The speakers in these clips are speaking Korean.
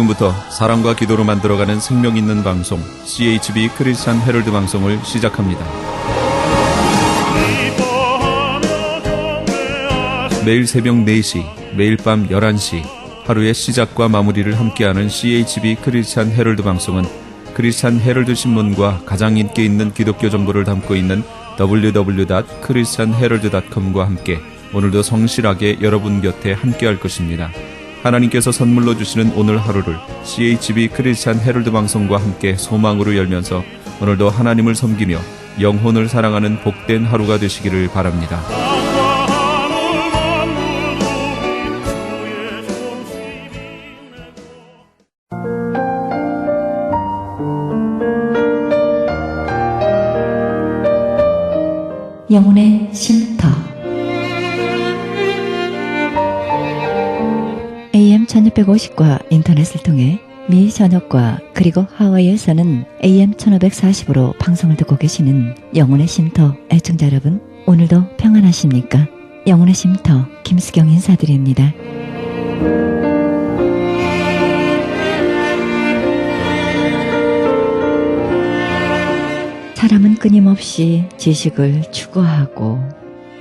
지금부터 사랑과 기도로 만들어가는 생명 있는 방송 CHB 크리스찬 헤럴드 방송을 시작합니다. 매일 새벽 4시, 매일 밤 11시 하루의 시작과 마무리를 함께하는 CHB 크리스찬 헤럴드 방송은 크리스찬 헤럴드 신문과 가장 인기 있는 기독교 정보를 담고 있는 www.christianherald.com과 함께 오늘도 성실하게 여러분 곁에 함께할 것입니다. 하나님께서 선물로 주시는 오늘 하루를 CHB 크리스찬 헤럴드 방송과 함께 소망으로 열면서 오늘도 하나님을 섬기며 영혼을 사랑하는 복된 하루가 되시기를 바랍니다. 영혼의 쉼터 AM 1650과 인터넷을 통해 미 전역과 그리고 하와이에서는 AM 1540으로 방송을 듣고 계시는 영혼의 쉼터 애청자 여러분, 오늘도 평안하십니까? 영혼의 쉼터 김수경 인사드립니다. 사람은 끊임없이 지식을 추구하고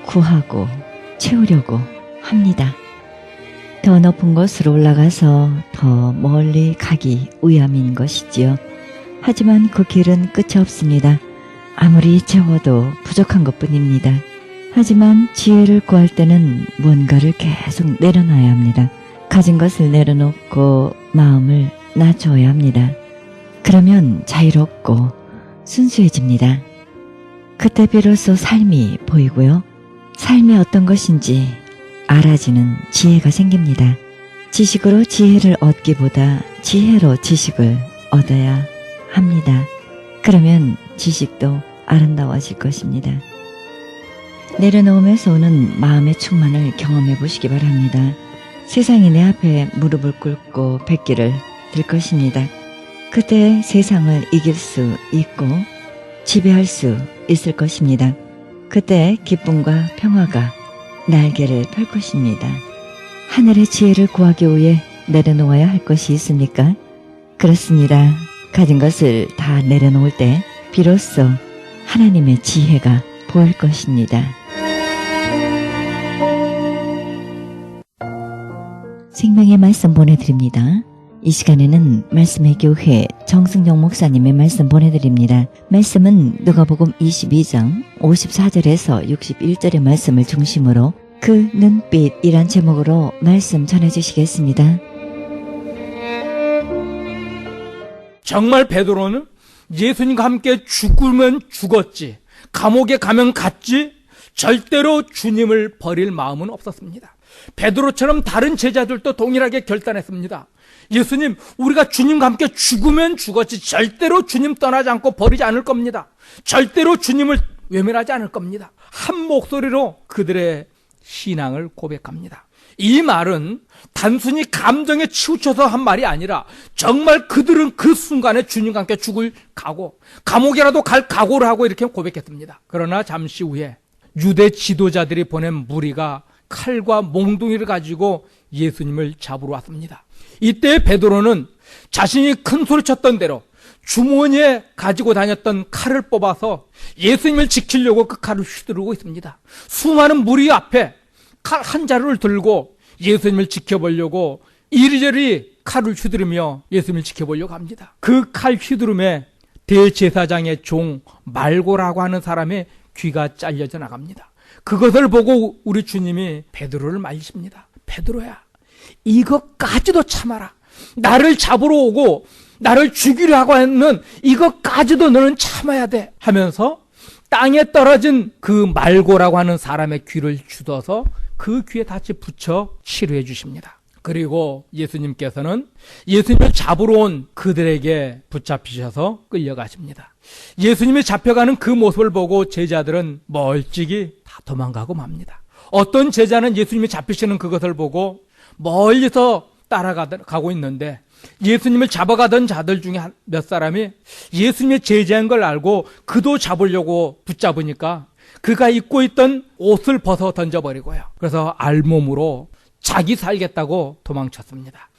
구하고 채우려고 합니다. 더 높은 곳으로 올라가서 더 멀리 가기 위함인 것이지요. 하지만 그 길은 끝이 없습니다. 아무리 채워도 부족한 것뿐입니다. 하지만 지혜를 구할 때는 뭔가를 계속 내려놔야 합니다. 가진 것을 내려놓고 마음을 낮춰야 합니다. 그러면 자유롭고 순수해집니다. 그때 비로소 삶이 보이고요. 삶이 어떤 것인지 알아지는 지혜가 생깁니다. 지식으로 지혜를 얻기보다 지혜로 지식을 얻어야 합니다. 그러면 지식도 아름다워질 것입니다. 내려놓음에서 오는 마음의 충만을 경험해 보시기 바랍니다. 세상이 내 앞에 무릎을 꿇고 뱉기를 들 것입니다. 그때 세상을 이길 수 있고 지배할 수 있을 것입니다. 그때 기쁨과 평화가 날개를 펼 것입니다. 하늘의 지혜를 구하기 위해 내려놓아야 할 것이 있습니까? 그렇습니다. 가진 것을 다 내려놓을 때 비로소 하나님의 지혜가 보일 것입니다. 생명의 말씀 보내드립니다. 이 시간에는 말씀의 교회 정승용 목사님의 말씀 보내드립니다. 말씀은 누가복음 22장 54절에서 61절의 말씀을 중심으로 그 눈빛이란 제목으로 말씀 전해주시겠습니다. 정말 베드로는 예수님과 함께 죽으면 죽었지, 감옥에 가면 갔지, 절대로 주님을 버릴 마음은 없었습니다. 베드로처럼 다른 제자들도 동일하게 결단했습니다. 예수님, 우리가 주님과 함께 죽으면 죽었지 절대로 주님 떠나지 않고 버리지 않을 겁니다. 절대로 주님을 외면하지 않을 겁니다. 한 목소리로 그들의 신앙을 고백합니다. 이 말은 단순히 감정에 치우쳐서 한 말이 아니라 정말 그들은 그 순간에 주님과 함께 죽을 각오, 감옥이라도 갈 각오를 하고 이렇게 고백했습니다. 그러나 잠시 후에 유대 지도자들이 보낸 무리가 칼과 몽둥이를 가지고 예수님을 잡으러 왔습니다. 이때 베드로는 자신이 큰 소리 쳤던 대로 주머니에 가지고 다녔던 칼을 뽑아서 예수님을 지키려고 그 칼을 휘두르고 있습니다. 수많은 무리 앞에 칼 한 자루를 들고 예수님을 지켜보려고 이리저리 칼을 휘두르며 예수님을 지켜보려고 합니다. 그 칼 휘두름에 대제사장의 종 말고라고 하는 사람의 귀가 잘려져 나갑니다. 그것을 보고 우리 주님이 베드로를 말리십니다. 베드로야, 이것까지도 참아라. 나를 잡으러 오고 나를 죽이려 하고 하는 이것까지도 너는 참아야 돼 하면서 땅에 떨어진 그 말고라고 하는 사람의 귀를 주워서 그 귀에 다시 붙여 치료해 주십니다. 그리고 예수님께서는 예수님을 잡으러 온 그들에게 붙잡히셔서 끌려가십니다. 예수님이 잡혀가는 그 모습을 보고 제자들은 멀찍이 다 도망가고 맙니다. 어떤 제자는 예수님이 잡히시는 그것을 보고 멀리서 따라가고 있는데 예수님을 잡아가던 자들 중에 몇 사람이 예수님의 제자인 걸 알고 그도 잡으려고 붙잡으니까 그가 입고 있던 옷을 벗어 던져버리고요. 그래서 알몸으로 자기 살겠다고 도망쳤습니다.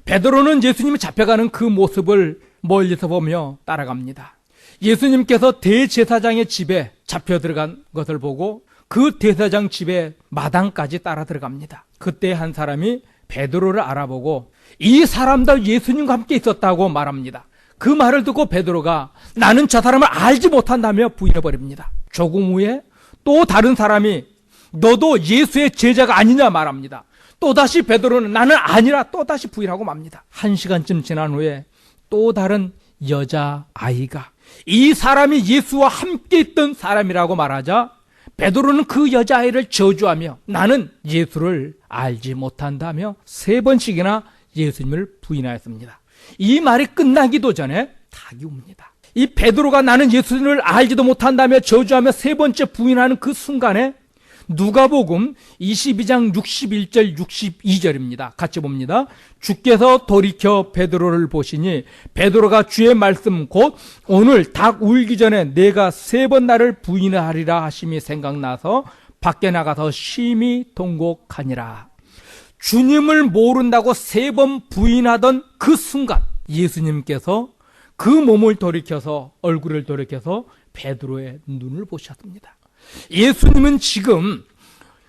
베드로는 예수님이 잡혀가는 그 모습을 멀리서 보며 따라갑니다. 예수님께서 대제사장의 집에 잡혀 들어간 것을 보고 그 대제사장 집의 마당까지 따라 들어갑니다. 그때 한 사람이 베드로를 알아보고 이 사람도 예수님과 함께 있었다고 말합니다. 그 말을 듣고 베드로가 나는 저 사람을 알지 못한다며 부인해버립니다. 조금 후에 또 다른 사람이 너도 예수의 제자가 아니냐 말합니다. 또다시 베드로는 나는 아니라 또다시 부인하고 맙니다. 1시간쯤 지난 후에 또 다른 여자아이가 이 사람이 예수와 함께 있던 사람이라고 말하자 베드로는 그 여자아이를 저주하며 나는 예수를 알지 못한다며 3번씩이나 예수님을 부인하였습니다. 이 말이 끝나기도 전에 닭이 웁니다. 이 베드로가 나는 예수님을 알지도 못한다며 저주하며 3번째 부인하는 그 순간에 누가복음 22장 61절 62절입니다. 같이 봅니다. 주께서 돌이켜 베드로를 보시니 베드로가 주의 말씀 곧 오늘 닭 울기 전에 내가 3번 나를 부인하리라 하심이 생각나서 밖에 나가서 심히 통곡하니라. 주님을 모른다고 3번 부인하던 그 순간 예수님께서 그 몸을 돌이켜서 얼굴을 돌이켜서 베드로의 눈을 보셨습니다. 예수님은 지금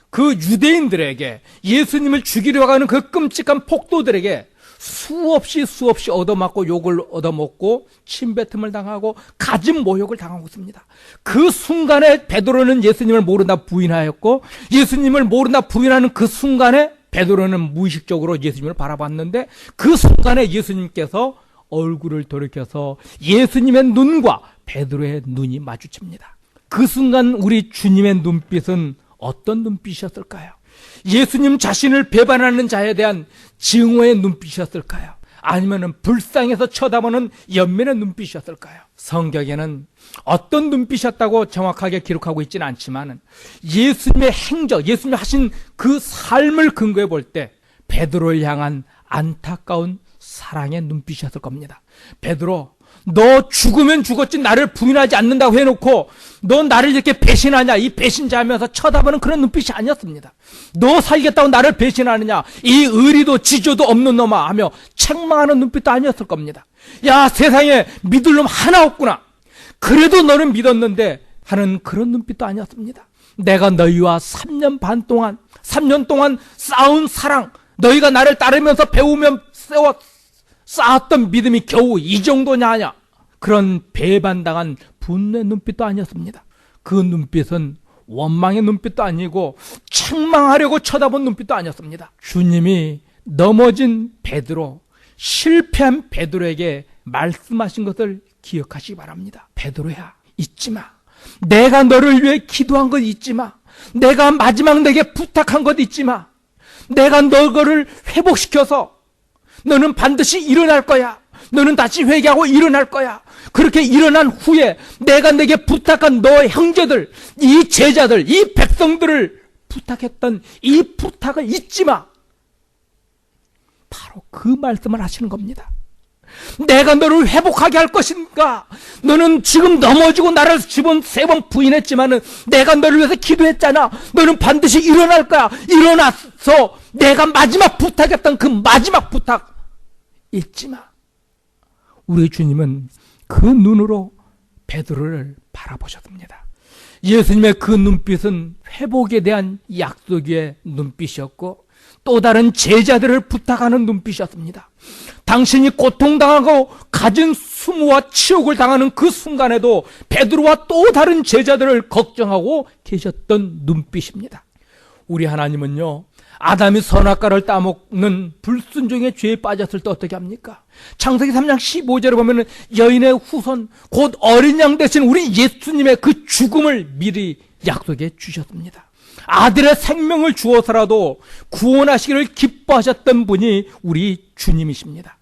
그 유대인들에게 예수님을 죽이려고 하는 그 끔찍한 폭도들에게 수없이 얻어맞고 욕을 얻어먹고 침뱉음을 당하고 가진 모욕을 당하고 있습니다. 그 순간에 베드로는 예수님을 모른다 부인하였고 예수님을 모른다 부인하는 그 순간에 베드로는 무의식적으로 예수님을 바라봤는데 그 순간에 예수님께서 얼굴을 돌이켜서 예수님의 눈과 베드로의 눈이 마주칩니다. 그 순간 우리 주님의 눈빛은 어떤 눈빛이었을까요? 예수님 자신을 배반하는 자에 대한 증오의 눈빛이었을까요? 아니면 불쌍해서 쳐다보는 연민의 눈빛이었을까요? 성경에는 어떤 눈빛이었다고 정확하게 기록하고 있지는 않지만 예수님의 행적, 예수님이 하신 그 삶을 근거해 볼 때 베드로를 향한 안타까운 사랑의 눈빛이었을 겁니다. 베드로, 너 죽으면 죽었지 나를 부인하지 않는다고 해놓고 너 나를 이렇게 배신하냐, 이 배신자하면서 쳐다보는 그런 눈빛이 아니었습니다. 너 살겠다고 나를 배신하느냐, 이 의리도 지조도 없는 놈아 하며 책망하는 눈빛도 아니었을 겁니다. 야, 세상에 믿을 놈 하나 없구나, 그래도 너는 믿었는데 하는 그런 눈빛도 아니었습니다. 내가 너희와 3년 반 동안 3년 동안 쌓은 사랑, 너희가 나를 따르면서 배우며 쌓았던 믿음이 겨우 이 정도냐 하냐, 그런 배반당한 분노의 눈빛도 아니었습니다. 그 눈빛은 원망의 눈빛도 아니고 책망하려고 쳐다본 눈빛도 아니었습니다. 주님이 넘어진 베드로, 실패한 베드로에게 말씀하신 것을 기억하시기 바랍니다. 베드로야, 잊지 마. 내가 너를 위해 기도한 것 잊지 마. 내가 마지막 내게 부탁한 것 잊지 마. 내가 너를 회복시켜서 너는 반드시 일어날 거야. 너는 다시 회개하고 일어날 거야. 그렇게 일어난 후에 내가 내게 부탁한 너의 형제들, 이 제자들, 이 백성들을 부탁했던 이 부탁을 잊지 마. 바로 그 말씀을 하시는 겁니다. 내가 너를 회복하게 할 것인가? 너는 지금 넘어지고 나를 집은 3번 부인했지만은 내가 너를 위해서 기도했잖아. 너는 반드시 일어날 거야. 일어나서 내가 마지막 부탁했던 그 마지막 부탁 잊지 마. 우리 주님은 그 눈으로 베드로를 바라보셨습니다. 예수님의 그 눈빛은 회복에 대한 약속의 눈빛이었고 또 다른 제자들을 부탁하는 눈빛이었습니다. 당신이 고통당하고 갖은 수모와 치욕을 당하는 그 순간에도 베드로와 또 다른 제자들을 걱정하고 계셨던 눈빛입니다. 우리 하나님은요, 아담이 선악과를 따먹는 불순종의 죄에 빠졌을 때 어떻게 합니까? 창세기 3장 15절에 보면 여인의 후손 곧 어린 양 대신 우리 예수님의 그 죽음을 미리 약속해 주셨습니다. 아들의 생명을 주어서라도 구원하시기를 기뻐하셨던 분이 우리 주님이십니다.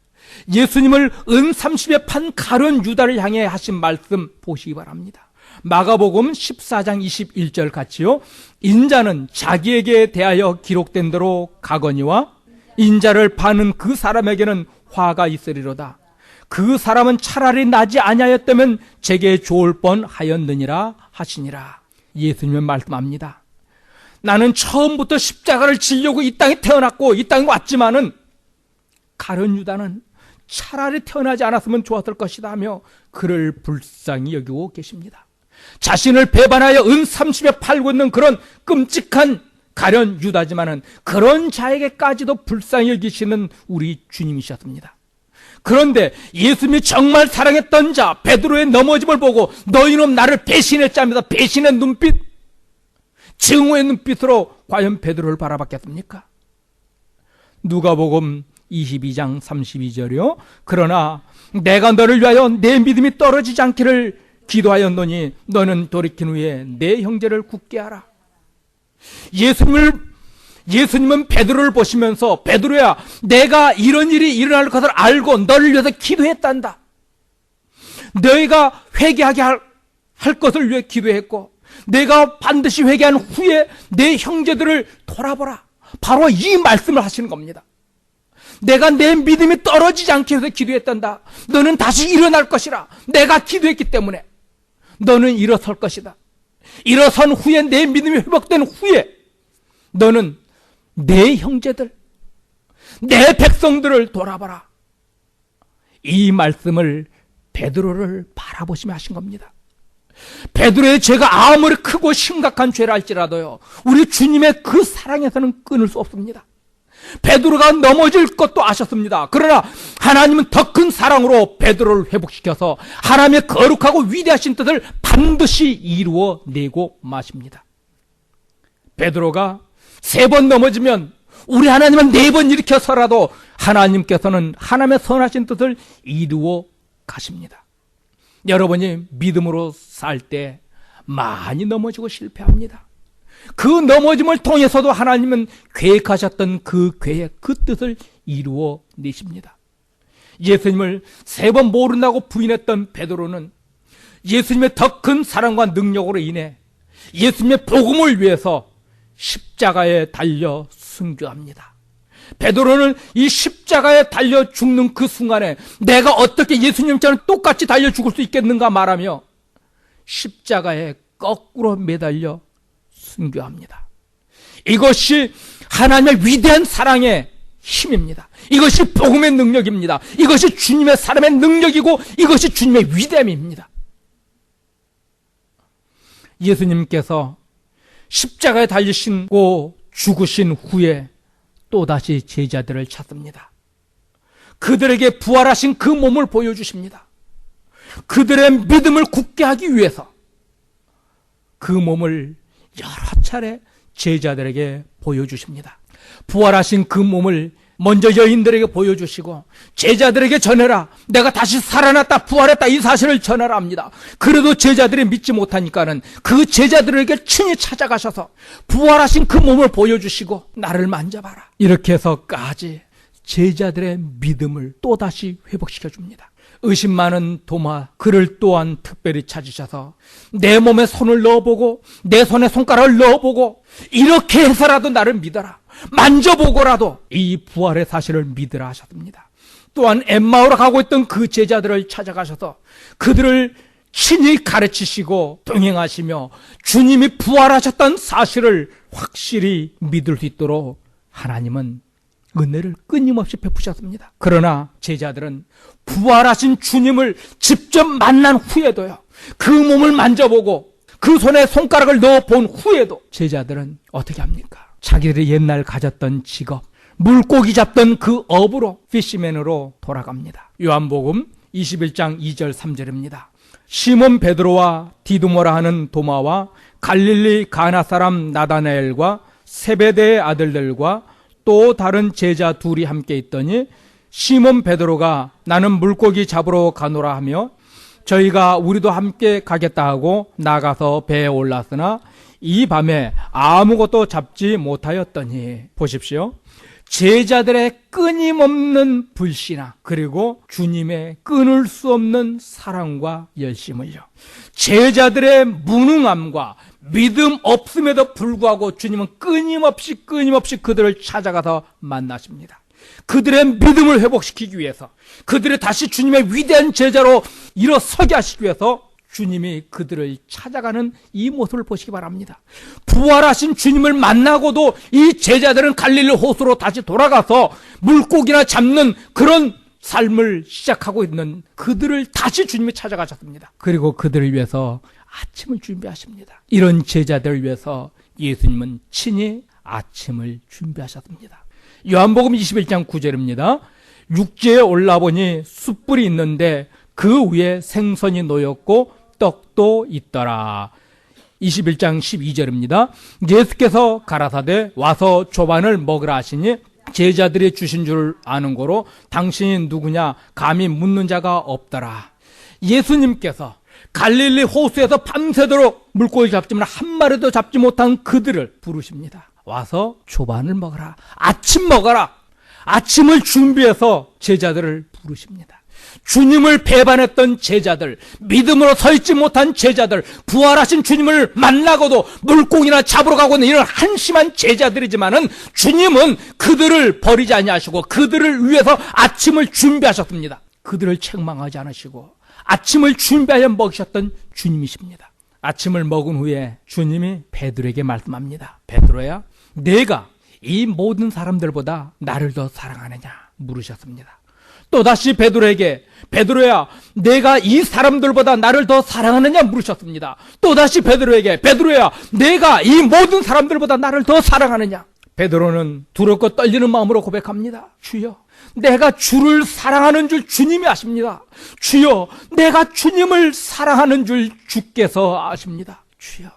예수님을 은 30에 판 가룟 유다를 향해 하신 말씀 보시기 바랍니다. 마가복음 14장 21절 같이요. 인자는 자기에게 대하여 기록된 대로 가거니와 인자를 파는 그 사람에게는 화가 있으리로다. 그 사람은 차라리 나지 아니하였다면 제게 좋을 뻔하였느니라 하시니라. 예수님은 말씀합니다. 나는 처음부터 십자가를 지려고 이 땅에 태어났고 이 땅에 왔지만은 가룟 유다는 차라리 태어나지 않았으면 좋았을 것이다 하며 그를 불쌍히 여기고 계십니다. 자신을 배반하여 은 30에 팔고 있는 그런 끔찍한 가련 유다지만은 그런 자에게까지도 불쌍히 여기시는 우리 주님이셨습니다. 그런데 예수님이 정말 사랑했던 자 베드로의 넘어짐을 보고 너희는 나를 배신했지 하면서 배신의 눈빛, 증오의 눈빛으로 과연 베드로를 바라봤겠습니까? 누가복음 22장 32절이요. 그러나 내가 너를 위하여 내 믿음이 떨어지지 않기를 기도하였노니 너는 돌이킨 후에 내 형제를 굳게 하라. 예수님은 베드로를 보시면서 베드로야, 내가 이런 일이 일어날 것을 알고 너를 위해서 기도했단다. 너희가 회개하게 할 것을 위해 기도했고 내가 반드시 회개한 후에 내 형제들을 돌아보라. 바로 이 말씀을 하시는 겁니다. 내가 내 믿음이 떨어지지 않게 해서 기도했단다. 너는 다시 일어날 것이라. 내가 기도했기 때문에 너는 일어설 것이다. 일어선 후에 내 믿음이 회복된 후에 너는 내 형제들, 내 백성들을 돌아봐라. 이 말씀을 베드로를 바라보시며 하신 겁니다. 베드로의 죄가 아무리 크고 심각한 죄라 할지라도요, 우리 주님의 그 사랑에서는 끊을 수 없습니다. 베드로가 넘어질 것도 아셨습니다. 그러나 하나님은 더 큰 사랑으로 베드로를 회복시켜서 하나님의 거룩하고 위대하신 뜻을 반드시 이루어내고 마십니다. 베드로가 3번 넘어지면 우리 하나님은 4번 일으켜서라도 하나님께서는 하나님의 선하신 뜻을 이루어 가십니다. 여러분이 믿음으로 살 때 많이 넘어지고 실패합니다. 그 넘어짐을 통해서도 하나님은 계획하셨던 그 계획, 그 뜻을 이루어 내십니다. 예수님을 3번 모른다고 부인했던 베드로는 예수님의 더 큰 사랑과 능력으로 인해 예수님의 복음을 위해서 십자가에 달려 순교합니다. 베드로는 이 십자가에 달려 죽는 그 순간에 내가 어떻게 예수님처럼 똑같이 달려 죽을 수 있겠는가 말하며 십자가에 거꾸로 매달려 순교합니다. 이것이 하나님의 위대한 사랑의 힘입니다. 이것이 복음의 능력입니다. 이것이 주님의 사람의 능력이고 이것이 주님의 위대함입니다. 예수님께서 십자가에 달리시고 죽으신 후에 또다시 제자들을 찾습니다. 그들에게 부활하신 그 몸을 보여주십니다. 그들의 믿음을 굳게 하기 위해서 그 몸을 여러 차례 제자들에게 보여주십니다. 부활하신 그 몸을 먼저 여인들에게 보여주시고 제자들에게 전해라. 내가 다시 살아났다, 부활했다, 이 사실을 전하라 합니다. 그래도 제자들이 믿지 못하니까는 그 제자들에게 친히 찾아가셔서 부활하신 그 몸을 보여주시고 나를 만져봐라. 이렇게 해서까지 제자들의 믿음을 또다시 회복시켜 줍니다. 의심 많은 도마, 그를 또한 특별히 찾으셔서 내 몸에 손을 넣어보고 내 손에 손가락을 넣어보고 이렇게 해서라도 나를 믿어라. 만져보고라도 이 부활의 사실을 믿으라 하셨습니다. 또한 엠마오로 가고 있던 그 제자들을 찾아가셔서 그들을 친히 가르치시고 동행하시며 주님이 부활하셨던 사실을 확실히 믿을 수 있도록 하나님은 은혜를 끊임없이 베푸셨습니다. 그러나 제자들은 부활하신 주님을 직접 만난 후에도요, 그 몸을 만져보고 그 손에 손가락을 넣어본 후에도 제자들은 어떻게 합니까? 자기들이 옛날 가졌던 직업, 물고기 잡던 그 업으로 피시맨으로 돌아갑니다. 요한복음 21장 2절 3절입니다. 시몬 베드로와 디두모라 하는 도마와 갈릴리 가나 사람 나다나엘과 세베대의 아들들과 또 다른 제자 둘이 함께 있더니 시몬 베드로가 나는 물고기 잡으러 가노라 하며 저희가 우리도 함께 가겠다 하고 나가서 배에 올랐으나 이 밤에 아무것도 잡지 못하였더니, 보십시오. 제자들의 끊임없는 불신앙, 그리고 주님의 끊을 수 없는 사랑과 열심을요, 제자들의 무능함과 믿음 없음에도 불구하고 주님은 끊임없이 그들을 찾아가서 만나십니다. 그들의 믿음을 회복시키기 위해서, 그들을 다시 주님의 위대한 제자로 일어서게 하시기 위해서 주님이 그들을 찾아가는 이 모습을 보시기 바랍니다. 부활하신 주님을 만나고도 이 제자들은 갈릴리 호수로 다시 돌아가서 물고기나 잡는 그런 삶을 시작하고 있는 그들을 다시 주님이 찾아가셨습니다. 그리고 그들을 위해서 아침을 준비하십니다. 이런 제자들을 위해서 예수님은 친히 아침을 준비하셨습니다. 요한복음 21장 9절입니다. 육지에 올라보니 숯불이 있는데 그 위에 생선이 놓였고 떡도 있더라. 21장 12절입니다. 예수께서 가라사대 와서 조반을 먹으라 하시니 제자들이 주신 줄 아는 거로 당신이 누구냐 감히 묻는 자가 없더라. 예수님께서 갈릴리 호수에서 밤새도록 물고기 잡지만 한 마리도 잡지 못한 그들을 부르십니다. 와서 조반을 먹어라. 아침 먹어라. 아침을 준비해서 제자들을 부르십니다. 주님을 배반했던 제자들, 믿음으로 서 있지 못한 제자들, 부활하신 주님을 만나고도 물고기나 잡으러 가고 있는 이런 한심한 제자들이지만은 주님은 그들을 버리지 아니하시고 그들을 위해서 아침을 준비하셨습니다. 그들을 책망하지 않으시고 아침을 준비하여 먹이셨던 주님이십니다. 아침을 먹은 후에 주님이 베드로에게 말씀합니다. 베드로야, 내가 이 모든 사람들보다 나를 더 사랑하느냐 물으셨습니다. 또다시 베드로에게 베드로야 내가 이 사람들보다 나를 더 사랑하느냐 물으셨습니다. 또다시 베드로에게 베드로야 내가 이 모든 사람들보다 나를 더 사랑하느냐. 베드로는 두렵고 떨리는 마음으로 고백합니다. 주여 내가 주를 사랑하는 줄 주님이 아십니다. 주여 내가 주님을 사랑하는 줄 주께서 아십니다. 주여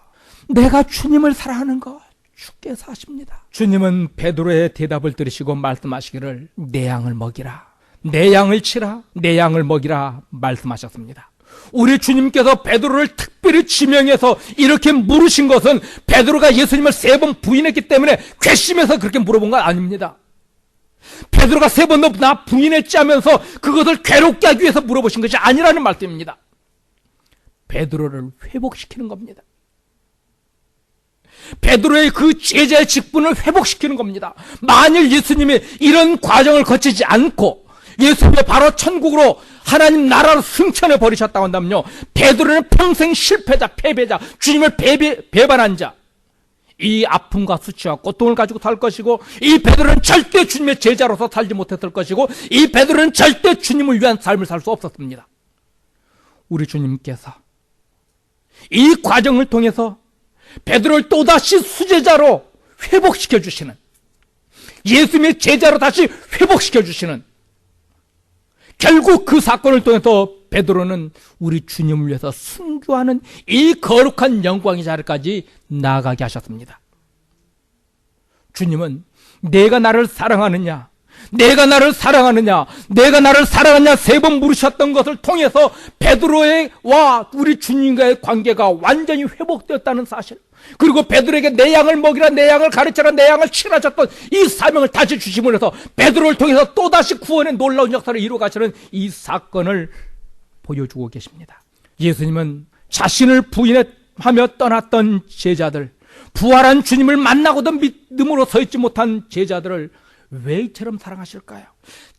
내가 주님을 사랑하는 것 주께서 아십니다. 주님은 베드로의 대답을 들으시고 말씀하시기를 내 양을 먹이라. 내 양을 치라, 내 양을 먹이라 말씀하셨습니다. 우리 주님께서 베드로를 특별히 지명해서 이렇게 물으신 것은 베드로가 예수님을 3번 부인했기 때문에 괘씸해서 그렇게 물어본 건 아닙니다. 베드로가 3번도 나 부인했지 하면서 그것을 괴롭게 하기 위해서 물어보신 것이 아니라는 말씀입니다. 베드로를 회복시키는 겁니다. 베드로의 그 제자의 직분을 회복시키는 겁니다. 만일 예수님이 이런 과정을 거치지 않고 예수님이 바로 천국으로 하나님 나라로 승천해 버리셨다고 한다면요, 베드로는 평생 실패자, 패배자, 주님을 배반한 자, 이 아픔과 수치와 고통을 가지고 살 것이고, 이 베드로는 절대 주님의 제자로서 살지 못했을 것이고, 이 베드로는 절대 주님을 위한 삶을 살 수 없었습니다. 우리 주님께서 이 과정을 통해서 베드로를 또다시 수제자로 회복시켜 주시는, 예수님의 제자로 다시 회복시켜 주시는, 결국 그 사건을 통해서 베드로는 우리 주님을 위해서 순교하는 이 거룩한 영광의 자리까지 나아가게 하셨습니다. 주님은 내가 나를 사랑하느냐, 내가 나를 사랑하느냐, 내가 나를 사랑하느냐 3번 물으셨던 것을 통해서 베드로와 우리 주님과의 관계가 완전히 회복되었다는 사실, 그리고 베드로에게 내 양을 먹이라, 내 양을 가르쳐라, 내 양을 치라셨던 이 사명을 다시 주심을 해서 베드로를 통해서 또다시 구원의 놀라운 역사를 이루어 가시는 이 사건을 보여주고 계십니다. 예수님은 자신을 부인하며 떠났던 제자들, 부활한 주님을 만나고도 믿음으로 서 있지 못한 제자들을 왜 이처럼 사랑하실까요?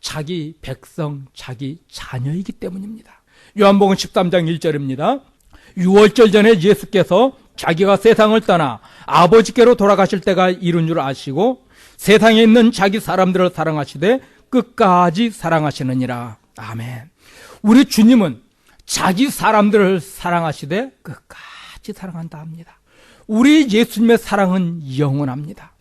자기 백성, 자기 자녀이기 때문입니다. 요한복음 13장 1절입니다. 유월절 전에 예수께서 자기가 세상을 떠나 아버지께로 돌아가실 때가 이른 줄 아시고 세상에 있는 자기 사람들을 사랑하시되 끝까지 사랑하시느니라. 아멘. 우리 주님은 자기 사람들을 사랑하시되 끝까지 사랑한다 합니다. 우리 예수님의 사랑은 영원합니다.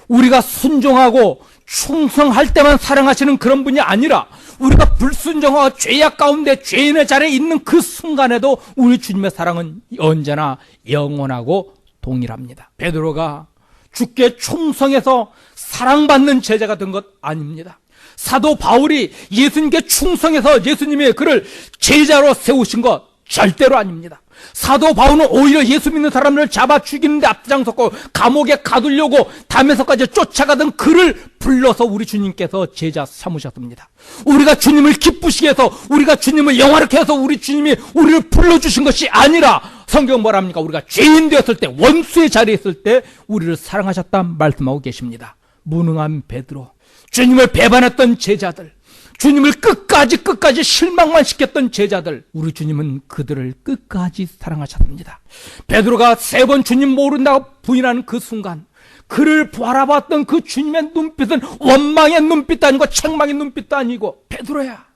우리가 순종하고 충성할 때만 사랑하시는 그런 분이 아니라 우리가 불순종하고 죄악 가운데 죄인의 자리에 있는 그 순간에도 우리 주님의 사랑은 언제나 영원하고 동일합니다. 베드로가 주께 충성해서 사랑받는 제자가 된 것 아닙니다. 사도 바울이 예수님께 충성해서 예수님이 그를 제자로 세우신 것 절대로 아닙니다. 사도 바울은 오히려 예수 믿는 사람을 잡아 죽이는데 앞장섰고 감옥에 가두려고 담에서까지 쫓아가던 그를 불러서 우리 주님께서 제자 삼으셨습니다. 우리가 주님을 기쁘시게 해서, 우리가 주님을 영화롭게 해서 우리 주님이 우리를 불러주신 것이 아니라, 성경 뭐랍니까? 우리가 죄인 되었을 때, 원수의 자리에 있을 때 우리를 사랑하셨다 말씀하고 계십니다. 무능한 베드로, 주님을 배반했던 제자들, 주님을 끝까지 실망만 시켰던 제자들, 우리 주님은 그들을 끝까지 사랑하셨습니다. 베드로가 3번 주님 모른다고 부인하는 그 순간, 그를 바라봤던 그 주님의 눈빛은 원망의 눈빛도 아니고 책망의 눈빛도 아니고, 베드로야,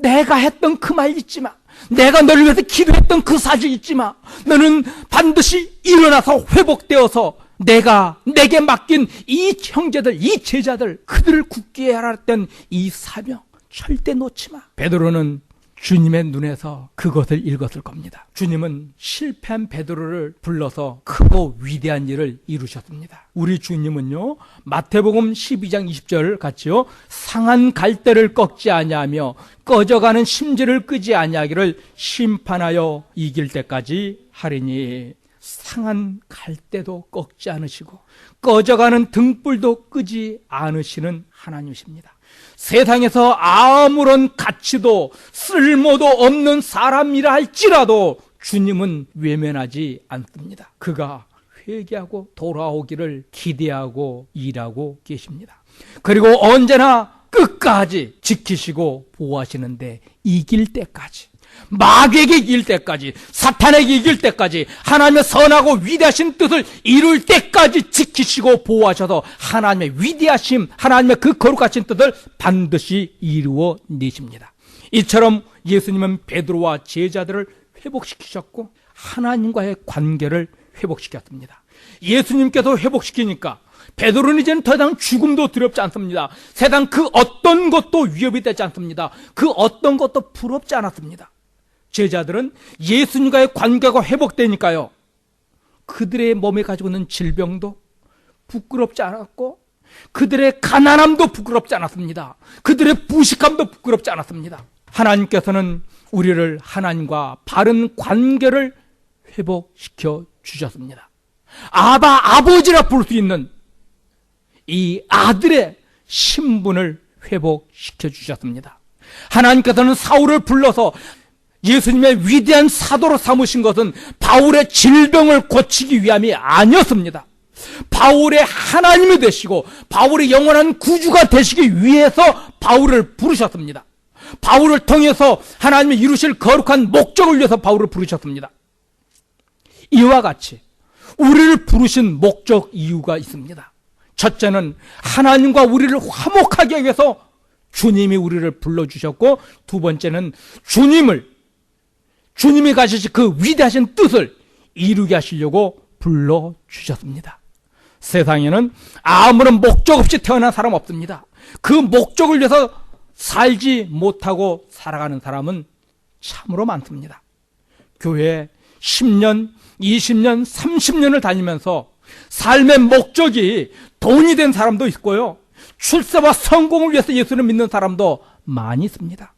내가 했던 그 말 잊지 마. 내가 너를 위해서 기도했던 그 사실 잊지 마. 너는 반드시 일어나서 회복되어서 내게 맡긴 이 형제들, 이 제자들, 그들을 굳게 하라 했던 이 사명 절대 놓지 마. 베드로는 주님의 눈에서 그것을 읽었을 겁니다. 주님은 실패한 베드로를 불러서 크고 위대한 일을 이루셨습니다. 우리 주님은요, 마태복음 12장 20절 같이요, 상한 갈대를 꺾지 아니하며 꺼져가는 심지를 끄지 아니하기를 심판하여 이길 때까지 하리니, 상한 갈대도 꺾지 않으시고 꺼져가는 등불도 끄지 않으시는 하나님이십니다. 세상에서 아무런 가치도 쓸모도 없는 사람이라 할지라도 주님은 외면하지 않습니다. 그가 회개하고 돌아오기를 기대하고 일하고 계십니다. 그리고 언제나 끝까지 지키시고 보호하시는데, 이길 때까지, 마귀에게 이길 때까지, 사탄에게 이길 때까지, 하나님의 선하고 위대하신 뜻을 이룰 때까지 지키시고 보호하셔서 하나님의 위대하심, 하나님의 그 거룩하신 뜻을 반드시 이루어 내십니다. 이처럼 예수님은 베드로와 제자들을 회복시키셨고 하나님과의 관계를 회복시켰습니다. 예수님께서 회복시키니까 베드로는 이제는 더 이상 죽음도 두렵지 않습니다. 세상 그 어떤 것도 위협이 되지 않습니다. 그 어떤 것도 부럽지 않았습니다. 제자들은 예수님과의 관계가 회복되니까요, 그들의 몸에 가지고 있는 질병도 부끄럽지 않았고, 그들의 가난함도 부끄럽지 않았습니다. 그들의 부식함도 부끄럽지 않았습니다. 하나님께서는 우리를 하나님과 바른 관계를 회복시켜 주셨습니다. 아버지라 부를 수 있는 이 아들의 신분을 회복시켜 주셨습니다. 하나님께서는 사울을 불러서 예수님의 위대한 사도로 삼으신 것은 바울의 질병을 고치기 위함이 아니었습니다. 바울의 하나님이 되시고 바울의 영원한 구주가 되시기 위해서 바울을 부르셨습니다. 바울을 통해서 하나님이 이루실 거룩한 목적을 위해서 바울을 부르셨습니다. 이와 같이 우리를 부르신 목적 이유가 있습니다. 첫째는 하나님과 우리를 화목하게 하기 위해서 주님이 우리를 불러주셨고, 두 번째는 주님이 가지신 그 위대하신 뜻을 이루게 하시려고 불러주셨습니다. 세상에는 아무런 목적 없이 태어난 사람 없습니다. 그 목적을 위해서 살지 못하고 살아가는 사람은 참으로 많습니다. 교회에 10년, 20년, 30년을 다니면서 삶의 목적이 돈이 된 사람도 있고요, 출세와 성공을 위해서 예수를 믿는 사람도 많이 있습니다.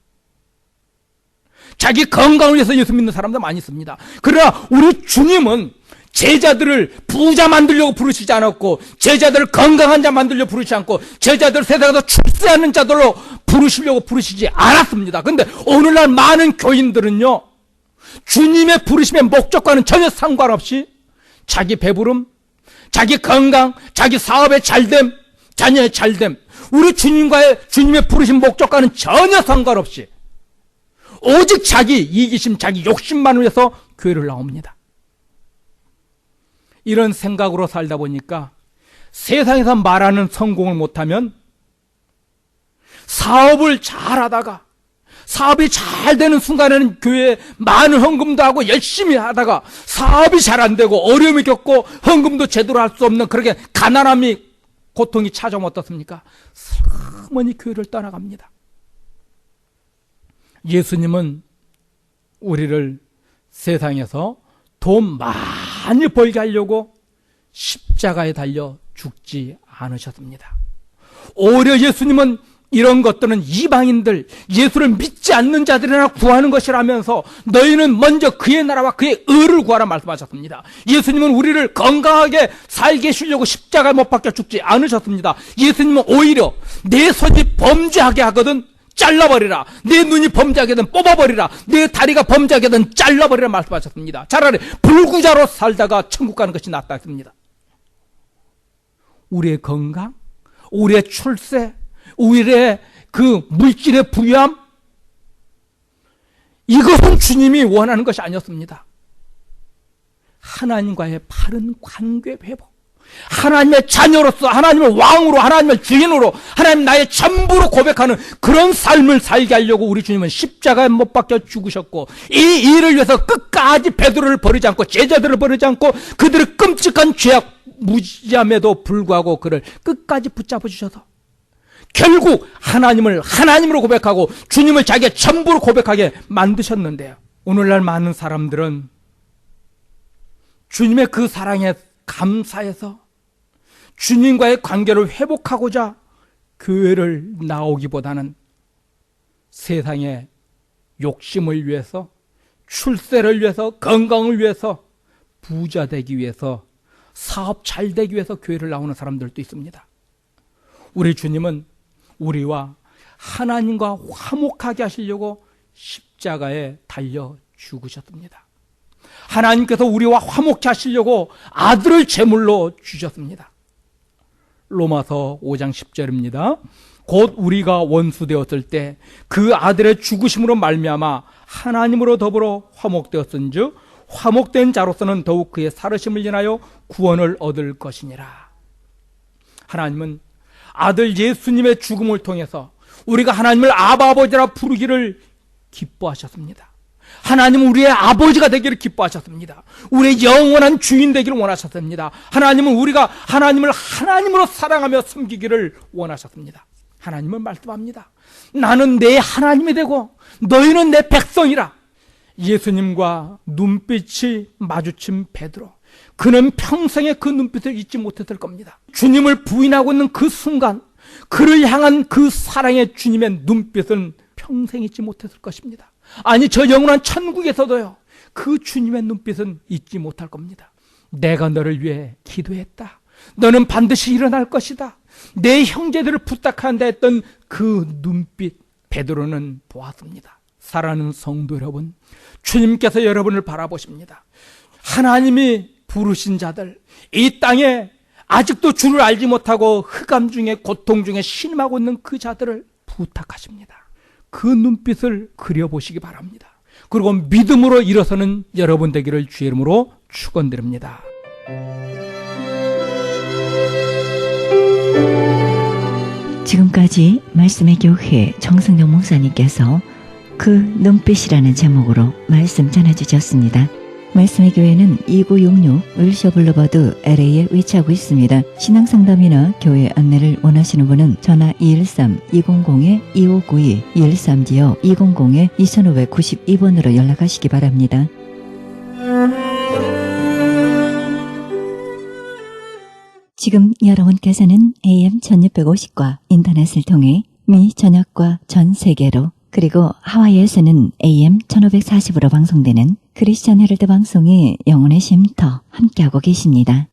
자기 건강을 위해서 예수 믿는 사람도 많이 있습니다. 그러나 우리 주님은 제자들을 부자 만들려고 부르시지 않았고, 제자들을 건강한 자 만들려고 부르시지 않고, 제자들을 세상에서 출세하는 자들로 부르시려고 부르시지 않았습니다. 그런데 오늘날 많은 교인들은요, 주님의 부르심의 목적과는 전혀 상관없이 자기 배부름, 자기 건강, 자기 사업의 잘됨, 자녀의 잘됨, 우리 주님의 부르심 목적과는 전혀 상관없이 오직 자기 이기심, 자기 욕심만을 위해서 교회를 나옵니다. 이런 생각으로 살다 보니까 세상에서 말하는 성공을 못하면 사업을 잘하다가, 사업이 잘 되는 순간에는 교회에 많은 헌금도 하고 열심히 하다가 사업이 잘 안 되고 어려움이 겪고 헌금도 제대로 할 수 없는 그렇게 가난함이, 고통이 찾아오면 어떻습니까? 슬그머니 교회를 떠나갑니다. 예수님은 우리를 세상에서 돈 많이 벌게 하려고 십자가에 달려 죽지 않으셨습니다. 오히려 예수님은 이런 것들은 이방인들, 예수를 믿지 않는 자들이나 구하는 것이라면서 너희는 먼저 그의 나라와 그의 의를 구하라 말씀하셨습니다. 예수님은 우리를 건강하게 살게 하시려고 십자가에 못 박혀 죽지 않으셨습니다. 예수님은 오히려 내 손이 범죄하게 하거든 잘라버리라, 내 눈이 범죄하게든 뽑아버리라, 내 다리가 범죄하게든 잘라버리라 말씀하셨습니다. 차라리 불구자로 살다가 천국 가는 것이 낫다 했습니다. 우리의 건강, 우리의 출세, 우리의 그 물질의 부유함, 이것은 주님이 원하는 것이 아니었습니다. 하나님과의 바른 관계 회복, 하나님의 자녀로서, 하나님을 왕으로, 하나님을 주인으로, 하나님 나의 전부로 고백하는 그런 삶을 살게 하려고 우리 주님은 십자가에 못 박혀 죽으셨고, 이 일을 위해서 끝까지 베드로를 버리지 않고, 제자들을 버리지 않고, 그들의 끔찍한 죄악 무지함에도 불구하고 그를 끝까지 붙잡아 주셔서 결국 하나님을 하나님으로 고백하고 주님을 자기의 전부로 고백하게 만드셨는데요. 오늘날 많은 사람들은 주님의 그 사랑에 감사해서 주님과의 관계를 회복하고자 교회를 나오기보다는 세상의 욕심을 위해서, 출세를 위해서, 건강을 위해서, 부자 되기 위해서, 사업 잘 되기 위해서 교회를 나오는 사람들도 있습니다. 우리 주님은 우리와 하나님과 화목하게 하시려고 십자가에 달려 죽으셨습니다. 하나님께서 우리와 화목케 하시려고 아들을 제물로 주셨습니다. 로마서 5장 10절입니다. 곧 우리가 원수 되었을 때 그 아들의 죽으심으로 말미암아 하나님으로 더불어 화목되었은즉 화목된 자로서는 더욱 그의 살으심을 인하여 구원을 얻을 것이니라. 하나님은 아들 예수님의 죽음을 통해서 우리가 하나님을 아바 아버지라 부르기를 기뻐하셨습니다. 하나님은 우리의 아버지가 되기를 기뻐하셨습니다. 우리의 영원한 주인 되기를 원하셨습니다. 하나님은 우리가 하나님을 하나님으로 사랑하며 섬기기를 원하셨습니다. 하나님은 말씀합니다. 나는 내 하나님이 되고 너희는 내 백성이라. 예수님과 눈빛이 마주친 베드로, 그는 평생에 그 눈빛을 잊지 못했을 겁니다. 주님을 부인하고 있는 그 순간, 그를 향한 그 사랑의 주님의 눈빛은 평생 잊지 못했을 것입니다. 아니, 저 영원한 천국에서도요, 그 주님의 눈빛은 잊지 못할 겁니다. 내가 너를 위해 기도했다. 너는 반드시 일어날 것이다. 내 형제들을 부탁한다 했던 그 눈빛, 베드로는 보았습니다. 사랑하는 성도 여러분, 주님께서 여러분을 바라보십니다. 하나님이 부르신 자들, 이 땅에 아직도 주를 알지 못하고 흑암 중에 고통 중에 신음하고 있는 그 자들을 부탁하십니다. 그 눈빛을 그려보시기 바랍니다. 그리고 믿음으로 일어서는 여러분 되기를 주의 이름으로 축원드립니다. 지금까지 말씀의 교회 정승용 목사님께서 그 눈빛이라는 제목으로 말씀 전해주셨습니다. 말씀의 교회는 2966 울셔블루버드 LA에 위치하고 있습니다. 신앙상담이나 교회 안내를 원하시는 분은 전화 213-200-2592 213-200-2592번으로 연락하시기 바랍니다. 지금 여러분께서는 AM 1650과 인터넷을 통해 미 전역과 전 세계로, 그리고 하와이에서는 AM 1540으로 방송되는 크리스천 헤럴드 방송의 영혼의 쉼터 함께하고 계십니다.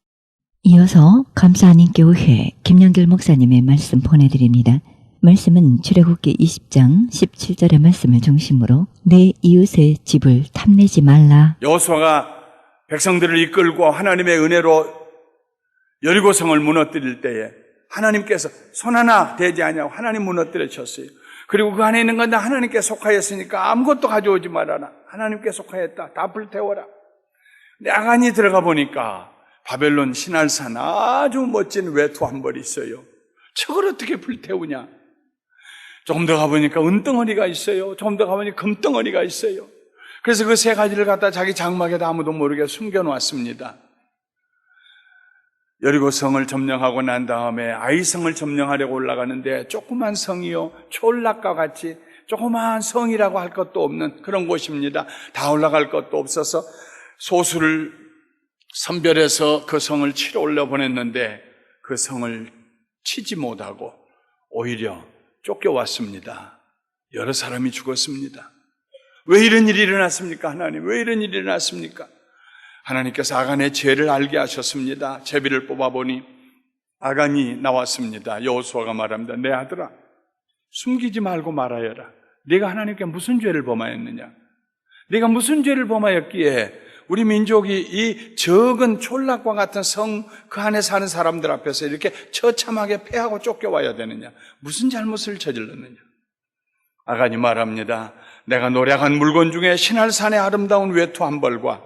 이어서 감사하는 교회 김영길 목사님의 말씀 보내드립니다. 말씀은 출애굽기 20장 17절의 말씀을 중심으로 내 이웃의 집을 탐내지 말라. 여호수아가 백성들을 이끌고 하나님의 은혜로 여리고성을 무너뜨릴 때에 하나님께서 손 하나 대지 아니하고 하나님 무너뜨리셨어요. 그리고 그 안에 있는 건 다 하나님께 속하였으니까 아무것도 가져오지 말아라. 하나님께 속하였다. 다 불태워라. 근데 아간이 들어가 보니까 바벨론 신할산 아주 멋진 외투 한 벌이 있어요. 저걸 어떻게 불태우냐. 조금 더 가보니까 은덩어리가 있어요. 조금 더 가보니까 금덩어리가 있어요. 그래서 그 세 가지를 갖다 자기 장막에다 아무도 모르게 숨겨놓았습니다. 여리고성을 점령하고 난 다음에 아이성을 점령하려고 올라가는데 조그만 성이요, 촌락과 같이 조그만 성이라고 할 것도 없는 그런 곳입니다. 다 올라갈 것도 없어서 소수를 선별해서 그 성을 치러 올려보냈는데 그 성을 치지 못하고 오히려 쫓겨왔습니다. 여러 사람이 죽었습니다. 왜 이런 일이 일어났습니까? 하나님, 왜 이런 일이 일어났습니까? 하나님께서 아간의 죄를 알게 하셨습니다. 제비를 뽑아보니 아간이 나왔습니다. 여호수아가 말합니다. 내 아들아, 숨기지 말고 말하여라. 네가 하나님께 무슨 죄를 범하였느냐? 네가 무슨 죄를 범하였기에 우리 민족이 이 적은 촌락과 같은 성 그 안에 사는 사람들 앞에서 이렇게 처참하게 패하고 쫓겨와야 되느냐? 무슨 잘못을 저질렀느냐? 아간이 말합니다. 내가 노력한 물건 중에 신할산의 아름다운 외투 한 벌과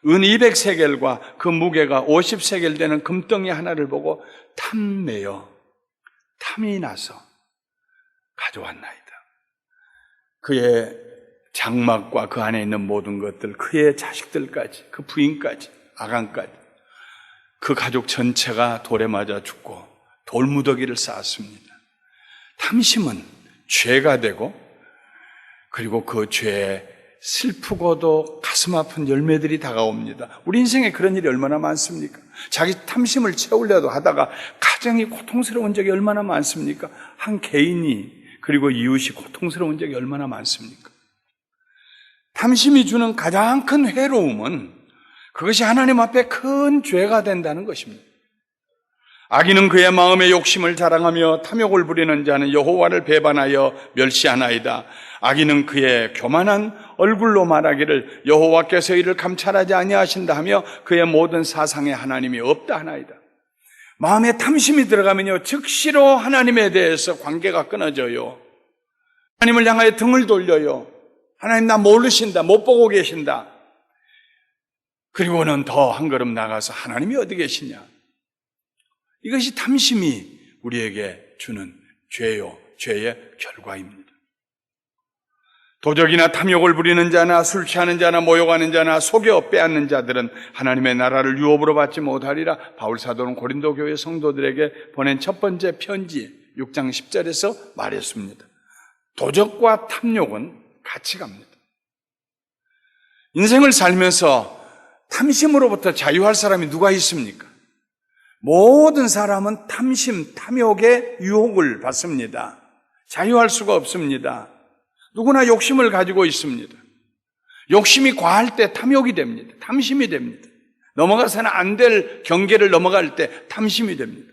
은 200세겔과 그 무게가 50세겔 되는 금덩이 하나를 보고 탐이 나서 가져왔나이다. 그의 장막과 그 안에 있는 모든 것들, 그의 자식들까지, 그 부인까지, 아간까지, 그 가족 전체가 돌에 맞아 죽고 돌무더기를 쌓았습니다. 탐심은 죄가 되고, 그리고 그 죄에 슬프고도 가슴 아픈 열매들이 다가옵니다. 우리 인생에 그런 일이 얼마나 많습니까? 자기 탐심을 채우려도 하다가 가정이 고통스러운 적이 얼마나 많습니까? 한 개인이, 그리고 이웃이 고통스러운 적이 얼마나 많습니까? 탐심이 주는 가장 큰 괴로움은 그것이 하나님 앞에 큰 죄가 된다는 것입니다. 악인은 그의 마음의 욕심을 자랑하며 탐욕을 부리는 자는 여호와를 배반하여 멸시하나이다. 악인은 그의 교만한 얼굴로 말하기를 여호와께서 이를 감찰하지 아니하신다 하며 그의 모든 사상에 하나님이 없다 하나이다. 마음에 탐심이 들어가면요, 즉시로 하나님에 대해서 관계가 끊어져요. 하나님을 향하여 등을 돌려요. 하나님 나 모르신다, 못 보고 계신다. 그리고는 더 한 걸음 나가서 하나님이 어디 계시냐. 이것이 탐심이 우리에게 주는 죄요, 죄의 결과입니다. 도적이나 탐욕을 부리는 자나 술 취하는 자나 모욕하는 자나 속여 빼앗는 자들은 하나님의 나라를 유업으로 받지 못하리라. 바울 사도는 고린도 교회 성도들에게 보낸 첫 번째 편지 6장 10절에서 말했습니다. 도적과 탐욕은 같이 갑니다. 인생을 살면서 탐심으로부터 자유할 사람이 누가 있습니까? 모든 사람은 탐심, 탐욕의 유혹을 받습니다. 자유할 수가 없습니다. 누구나 욕심을 가지고 있습니다. 욕심이 과할 때 탐욕이 됩니다. 탐심이 됩니다. 넘어가서는 안 될 경계를 넘어갈 때 탐심이 됩니다.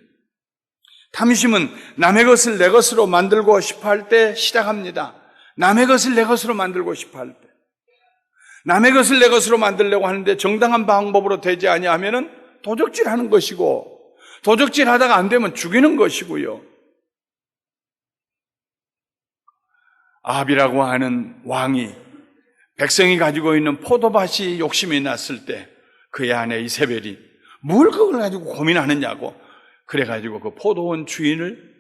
탐심은 남의 것을 내 것으로 만들고 싶어 할 때 시작합니다. 남의 것을 내 것으로 만들고 싶어 할 때. 남의 것을 내 것으로 만들려고 하는데 정당한 방법으로 되지 아니하면은 도적질하는 것이고, 도적질하다가 안 되면 죽이는 것이고요. 아합이라고 하는 왕이 백성이 가지고 있는 포도밭이 욕심이 났을 때 그의 아내 이세벨이 뭘 그걸 가지고 고민하느냐고, 그래가지고 그 포도원 주인을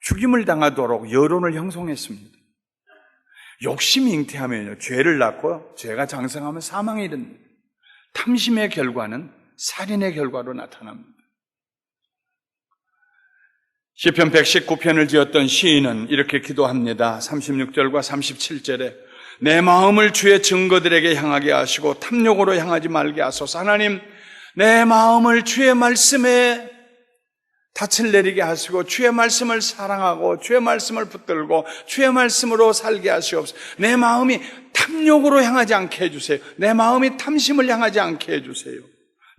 죽임을 당하도록 여론을 형성했습니다. 욕심이 잉태하면 죄를 낳고 죄가 장성하면 사망에 이릅니다. 탐심의 결과는 살인의 결과로 나타납니다. 시편 119편을 지었던 시인은 이렇게 기도합니다. 36절과 37절에 내 마음을 주의 증거들에게 향하게 하시고 탐욕으로 향하지 말게 하소서. 하나님, 내 마음을 주의 말씀에 닻을 내리게 하시고 주의 말씀을 사랑하고 주의 말씀을 붙들고 주의 말씀으로 살게 하시옵소서. 내 마음이 탐욕으로 향하지 않게 해주세요. 내 마음이 탐심을 향하지 않게 해주세요.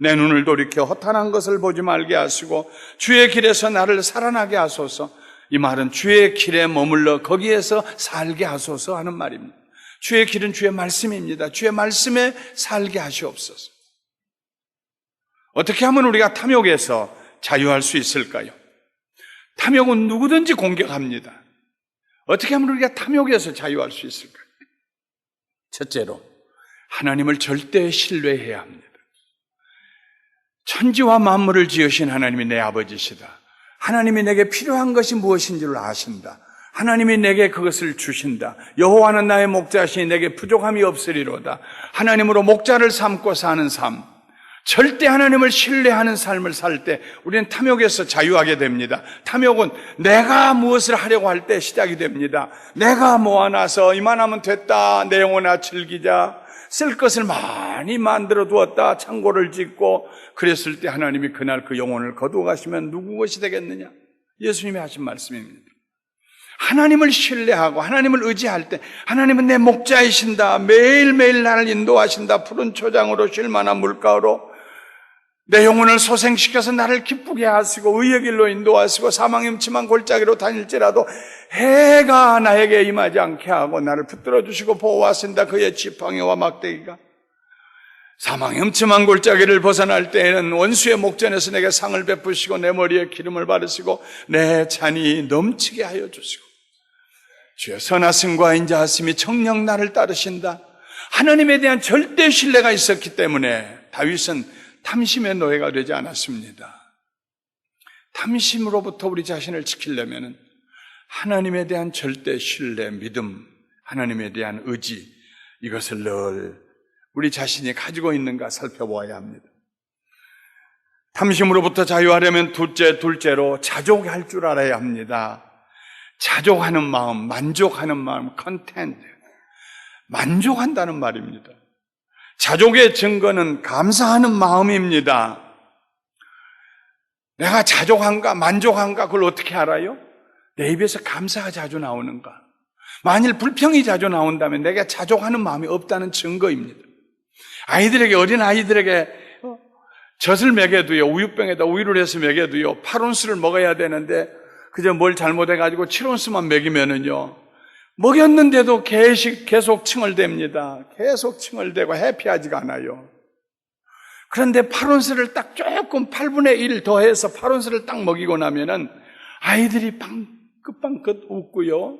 내 눈을 돌이켜 허탄한 것을 보지 말게 하시고 주의 길에서 나를 살아나게 하소서. 이 말은 주의 길에 머물러 거기에서 살게 하소서 하는 말입니다. 주의 길은 주의 말씀입니다. 주의 말씀에 살게 하시옵소서. 어떻게 하면 우리가 탐욕에서 자유할 수 있을까요? 탐욕은 누구든지 공격합니다. 어떻게 하면 우리가 탐욕에서 자유할 수 있을까요? 첫째로, 하나님을 절대 신뢰해야 합니다. 천지와 만물을 지으신 하나님이 내 아버지시다. 하나님이 내게 필요한 것이 무엇인지를 아신다. 하나님이 내게 그것을 주신다. 여호와는 나의 목자시니 내게 부족함이 없으리로다. 하나님으로 목자를 삼고 사는 삶, 절대 하나님을 신뢰하는 삶을 살 때 우리는 탐욕에서 자유하게 됩니다. 탐욕은 내가 무엇을 하려고 할 때 시작이 됩니다. 내가 모아놔서 이만하면 됐다, 내 영혼아 즐기자, 쓸 것을 많이 만들어 두었다, 창고를 짓고 그랬을 때 하나님이 그날 그 영혼을 거두어 가시면 누구 것이 되겠느냐? 예수님이 하신 말씀입니다. 하나님을 신뢰하고 하나님을 의지할 때 하나님은 내 목자이신다, 매일매일 나를 인도하신다, 푸른 초장으로 쉴 만한 물가로 내 영혼을 소생시켜서 나를 기쁘게 하시고 의의 길로 인도하시고 사망의 음침한 골짜기로 다닐지라도 해가 나에게 임하지 않게 하고 나를 붙들어 주시고 보호하신다. 그의 지팡이와 막대기가 사망의 음침한 골짜기를 벗어날 때에는 원수의 목전에서 내게 상을 베푸시고 내 머리에 기름을 바르시고 내 잔이 넘치게 하여 주시고 주여 선하심과 인자하심이 정녕 나를 따르신다. 하나님에 대한 절대 신뢰가 있었기 때문에 다윗은 탐심의 노예가 되지 않았습니다. 탐심으로부터 우리 자신을 지키려면 하나님에 대한 절대 신뢰, 믿음, 하나님에 대한 의지, 이것을 늘 우리 자신이 가지고 있는가 살펴보아야 합니다. 탐심으로부터 자유하려면 둘째로 자족할 줄 알아야 합니다. 자족하는 마음, 만족하는 마음, content. 만족한다는 말입니다. 자족의 증거는 감사하는 마음입니다. 내가 자족한가, 만족한가, 그걸 어떻게 알아요? 내 입에서 감사가 자주 나오는가? 만일 불평이 자주 나온다면 내가 자족하는 마음이 없다는 증거입니다. 어린 아이들에게 젖을 먹여도요, 우유병에다 우유를 해서 먹여도요, 8온스를 먹어야 되는데, 그저 뭘 잘못해가지고 7온스만 먹이면은요, 먹였는데도 계속 칭얼댑니다. 계속 칭얼대고 해피하지가 않아요. 그런데 8온스를 딱 조금 8분의 1 더해서 8온스를 딱 먹이고 나면은 아이들이 끝방긋 웃고요.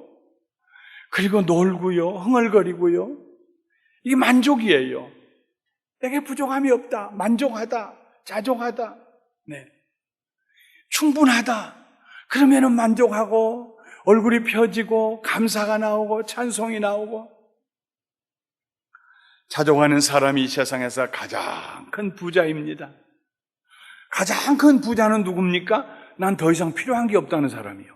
그리고 놀고요. 흥얼거리고요. 이게 만족이에요. 내게 부족함이 없다. 만족하다. 자족하다. 네. 충분하다. 그러면은 만족하고 얼굴이 펴지고 감사가 나오고 찬송이 나오고. 자족하는 사람이 이 세상에서 가장 큰 부자입니다. 가장 큰 부자는 누굽니까? 난 더 이상 필요한 게 없다는 사람이요.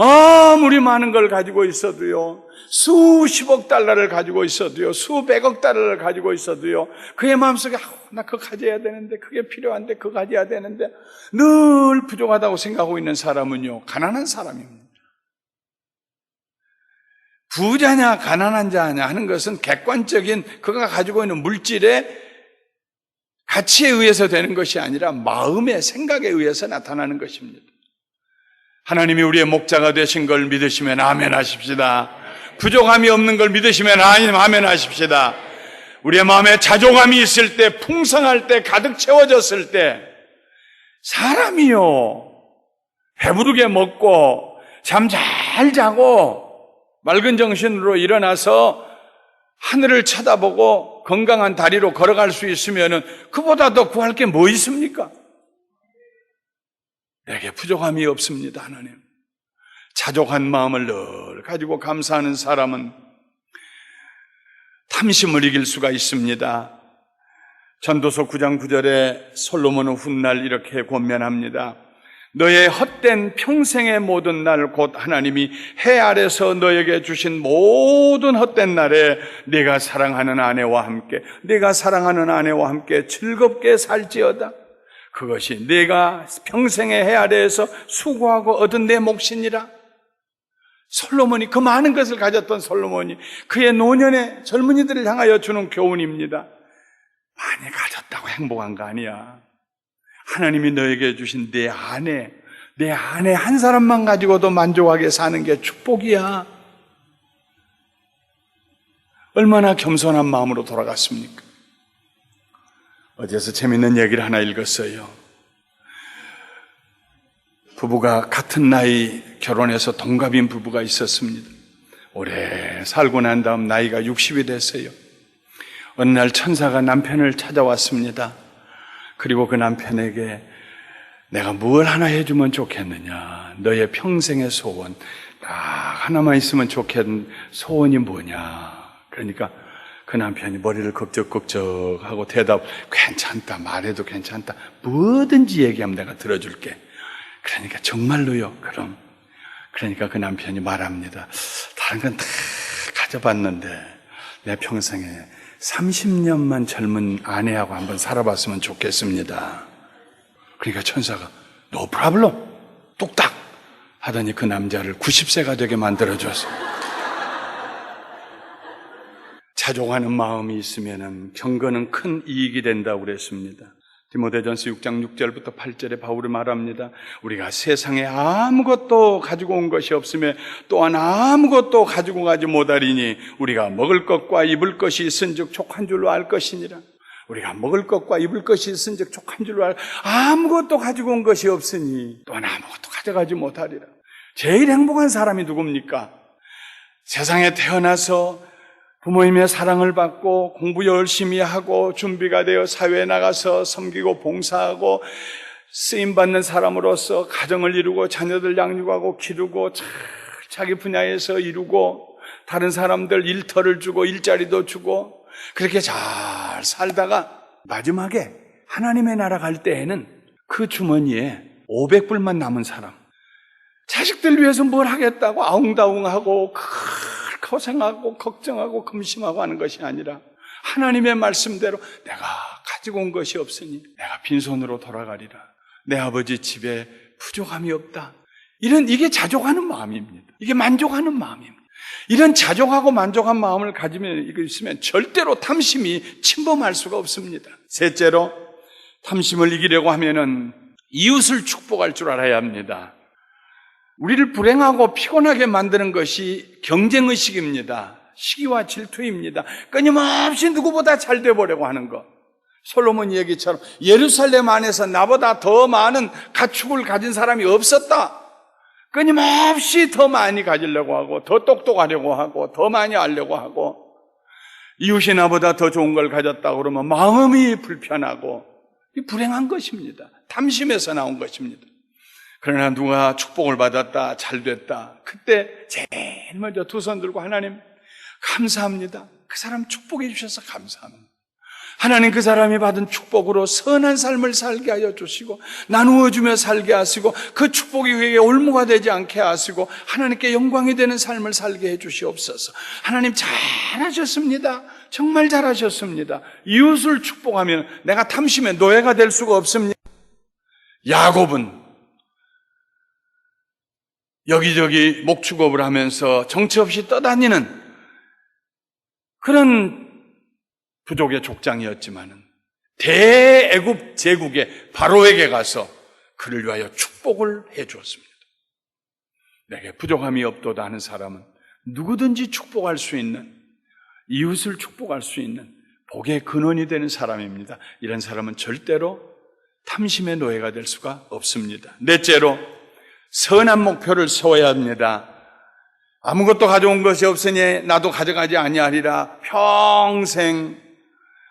아무리 많은 걸 가지고 있어도요, 수십억 달러를 가지고 있어도요, 수백억 달러를 가지고 있어도요, 그의 마음속에 나 그거 가져야 되는데, 그게 필요한데, 그거 가져야 되는데, 늘 부족하다고 생각하고 있는 사람은요, 가난한 사람입니다. 부자냐 가난한 자냐 하는 것은 객관적인 그가 가지고 있는 물질의 가치에 의해서 되는 것이 아니라 마음의 생각에 의해서 나타나는 것입니다. 하나님이 우리의 목자가 되신 걸 믿으시면 아멘 하십시다. 부족함이 없는 걸 믿으시면 아멘 하십시다. 우리의 마음에 자족함이 있을 때, 풍성할 때, 가득 채워졌을 때 사람이요, 배부르게 먹고 잠 잘 자고 맑은 정신으로 일어나서 하늘을 쳐다보고 건강한 다리로 걸어갈 수 있으면 그보다 더 구할 게 뭐 있습니까? 내게 부족함이 없습니다, 하나님. 자족한 마음을 늘 가지고 감사하는 사람은 탐심을 이길 수가 있습니다. 전도서 9장 9절에 솔로몬은 훗날 이렇게 권면합니다. 너의 헛된 평생의 모든 날, 곧 하나님이 해 아래서 너에게 주신 모든 헛된 날에 네가 사랑하는 아내와 함께 즐겁게 살지어다. 그것이 네가 평생의 해 아래에서 수고하고 얻은 내 몫이니라. 솔로몬이, 그 많은 것을 가졌던 솔로몬이 그의 노년의 젊은이들을 향하여 주는 교훈입니다. 많이 가졌다고 행복한 거 아니야. 하나님이 너에게 주신 내 아내 한 사람만 가지고도 만족하게 사는 게 축복이야. 얼마나 겸손한 마음으로 돌아갔습니까? 어제서 재밌는 얘기를 하나 읽었어요. 부부가 같은 나이 결혼해서 동갑인 부부가 있었습니다. 오래 살고 난 다음 나이가 60이 됐어요. 어느 날 천사가 남편을 찾아왔습니다. 그리고 그 남편에게 내가 뭘 하나 해주면 좋겠느냐, 너의 평생의 소원 딱 하나만 있으면 좋겠는 소원이 뭐냐. 그러니까 그 남편이 머리를 걱적걱적하고 대답, 괜찮다, 말해도 괜찮다, 뭐든지 얘기하면 내가 들어줄게. 그러니까 정말로요? 그럼. 그러니까 그 남편이 말합니다. 다른 건 다 가져봤는데 내 평생에 30년만 젊은 아내하고 한번 살아봤으면 좋겠습니다. 그러니까 천사가 No problem, 뚝딱 하더니 그 남자를 90세가 되게 만들어줬어요. 자족하는 마음이 있으면 경건은 큰 이익이 된다고 그랬습니다. 디모데전서 6장 6절부터 8절에 바울이 말합니다. 우리가 세상에 아무것도 가지고 온 것이 없으며 또한 아무것도 가지고 가지 못하리니 우리가 먹을 것과 입을 것이 있은즉 족한 줄로 알 것이니라. 우리가 먹을 것과 입을 것이 있은즉 족한 줄로 알, 아무것도 가지고 온 것이 없으니 또한 아무것도 가져가지 못하리라. 제일 행복한 사람이 누굽니까? 세상에 태어나서 부모님의 사랑을 받고 공부 열심히 하고 준비가 되어 사회에 나가서 섬기고 봉사하고 쓰임받는 사람으로서 가정을 이루고 자녀들 양육하고 기르고 자기 분야에서 이루고 다른 사람들 일터를 주고 일자리도 주고 그렇게 잘 살다가 마지막에 하나님의 나라 갈 때에는 그 주머니에 500불만 남은 사람, 자식들 위해서 뭘 하겠다고 아웅다웅하고 고생하고 걱정하고 금심하고 하는 것이 아니라 하나님의 말씀대로 내가 가지고 온 것이 없으니 내가 빈손으로 돌아가리라. 내 아버지 집에 부족함이 없다. 이게 자족하는 마음입니다. 이게 만족하는 마음입니다. 이런 자족하고 만족한 마음을 가지면 있으면 절대로 탐심이 침범할 수가 없습니다. 셋째로, 탐심을 이기려고 하면은 이웃을 축복할 줄 알아야 합니다. 우리를 불행하고 피곤하게 만드는 것이 경쟁의식입니다. 시기와 질투입니다. 끊임없이 누구보다 잘 돼보려고 하는 것. 솔로몬 얘기처럼 예루살렘 안에서 나보다 더 많은 가축을 가진 사람이 없었다. 끊임없이 더 많이 가지려고 하고 더 똑똑하려고 하고 더 많이 알려고 하고 이웃이 나보다 더 좋은 걸 가졌다 그러면 마음이 불편하고 불행한 것입니다. 탐심에서 나온 것입니다. 그러나 누가 축복을 받았다, 잘 됐다, 그때 제일 먼저 두 손 들고 하나님 감사합니다. 그 사람 축복해 주셔서 감사합니다. 하나님 그 사람이 받은 축복으로 선한 삶을 살게 하여 주시고 나누어 주며 살게 하시고 그 축복이 그에게 올무가 되지 않게 하시고 하나님께 영광이 되는 삶을 살게 해 주시옵소서. 하나님 잘하셨습니다. 정말 잘하셨습니다. 이웃을 축복하면 내가 탐심의 노예가 될 수가 없습니다. 야곱은 여기저기 목축업을 하면서 정처 없이 떠다니는 그런 부족의 족장이었지만은 대애굽 제국의 바로에게 가서 그를 위하여 축복을 해 주었습니다. 내게 부족함이 없도다 하는 사람은 누구든지 축복할 수 있는, 이웃을 축복할 수 있는 복의 근원이 되는 사람입니다. 이런 사람은 절대로 탐심의 노예가 될 수가 없습니다. 넷째로, 선한 목표를 세워야 합니다. 아무것도 가져온 것이 없으니 나도 가져가지 아니하리라. 평생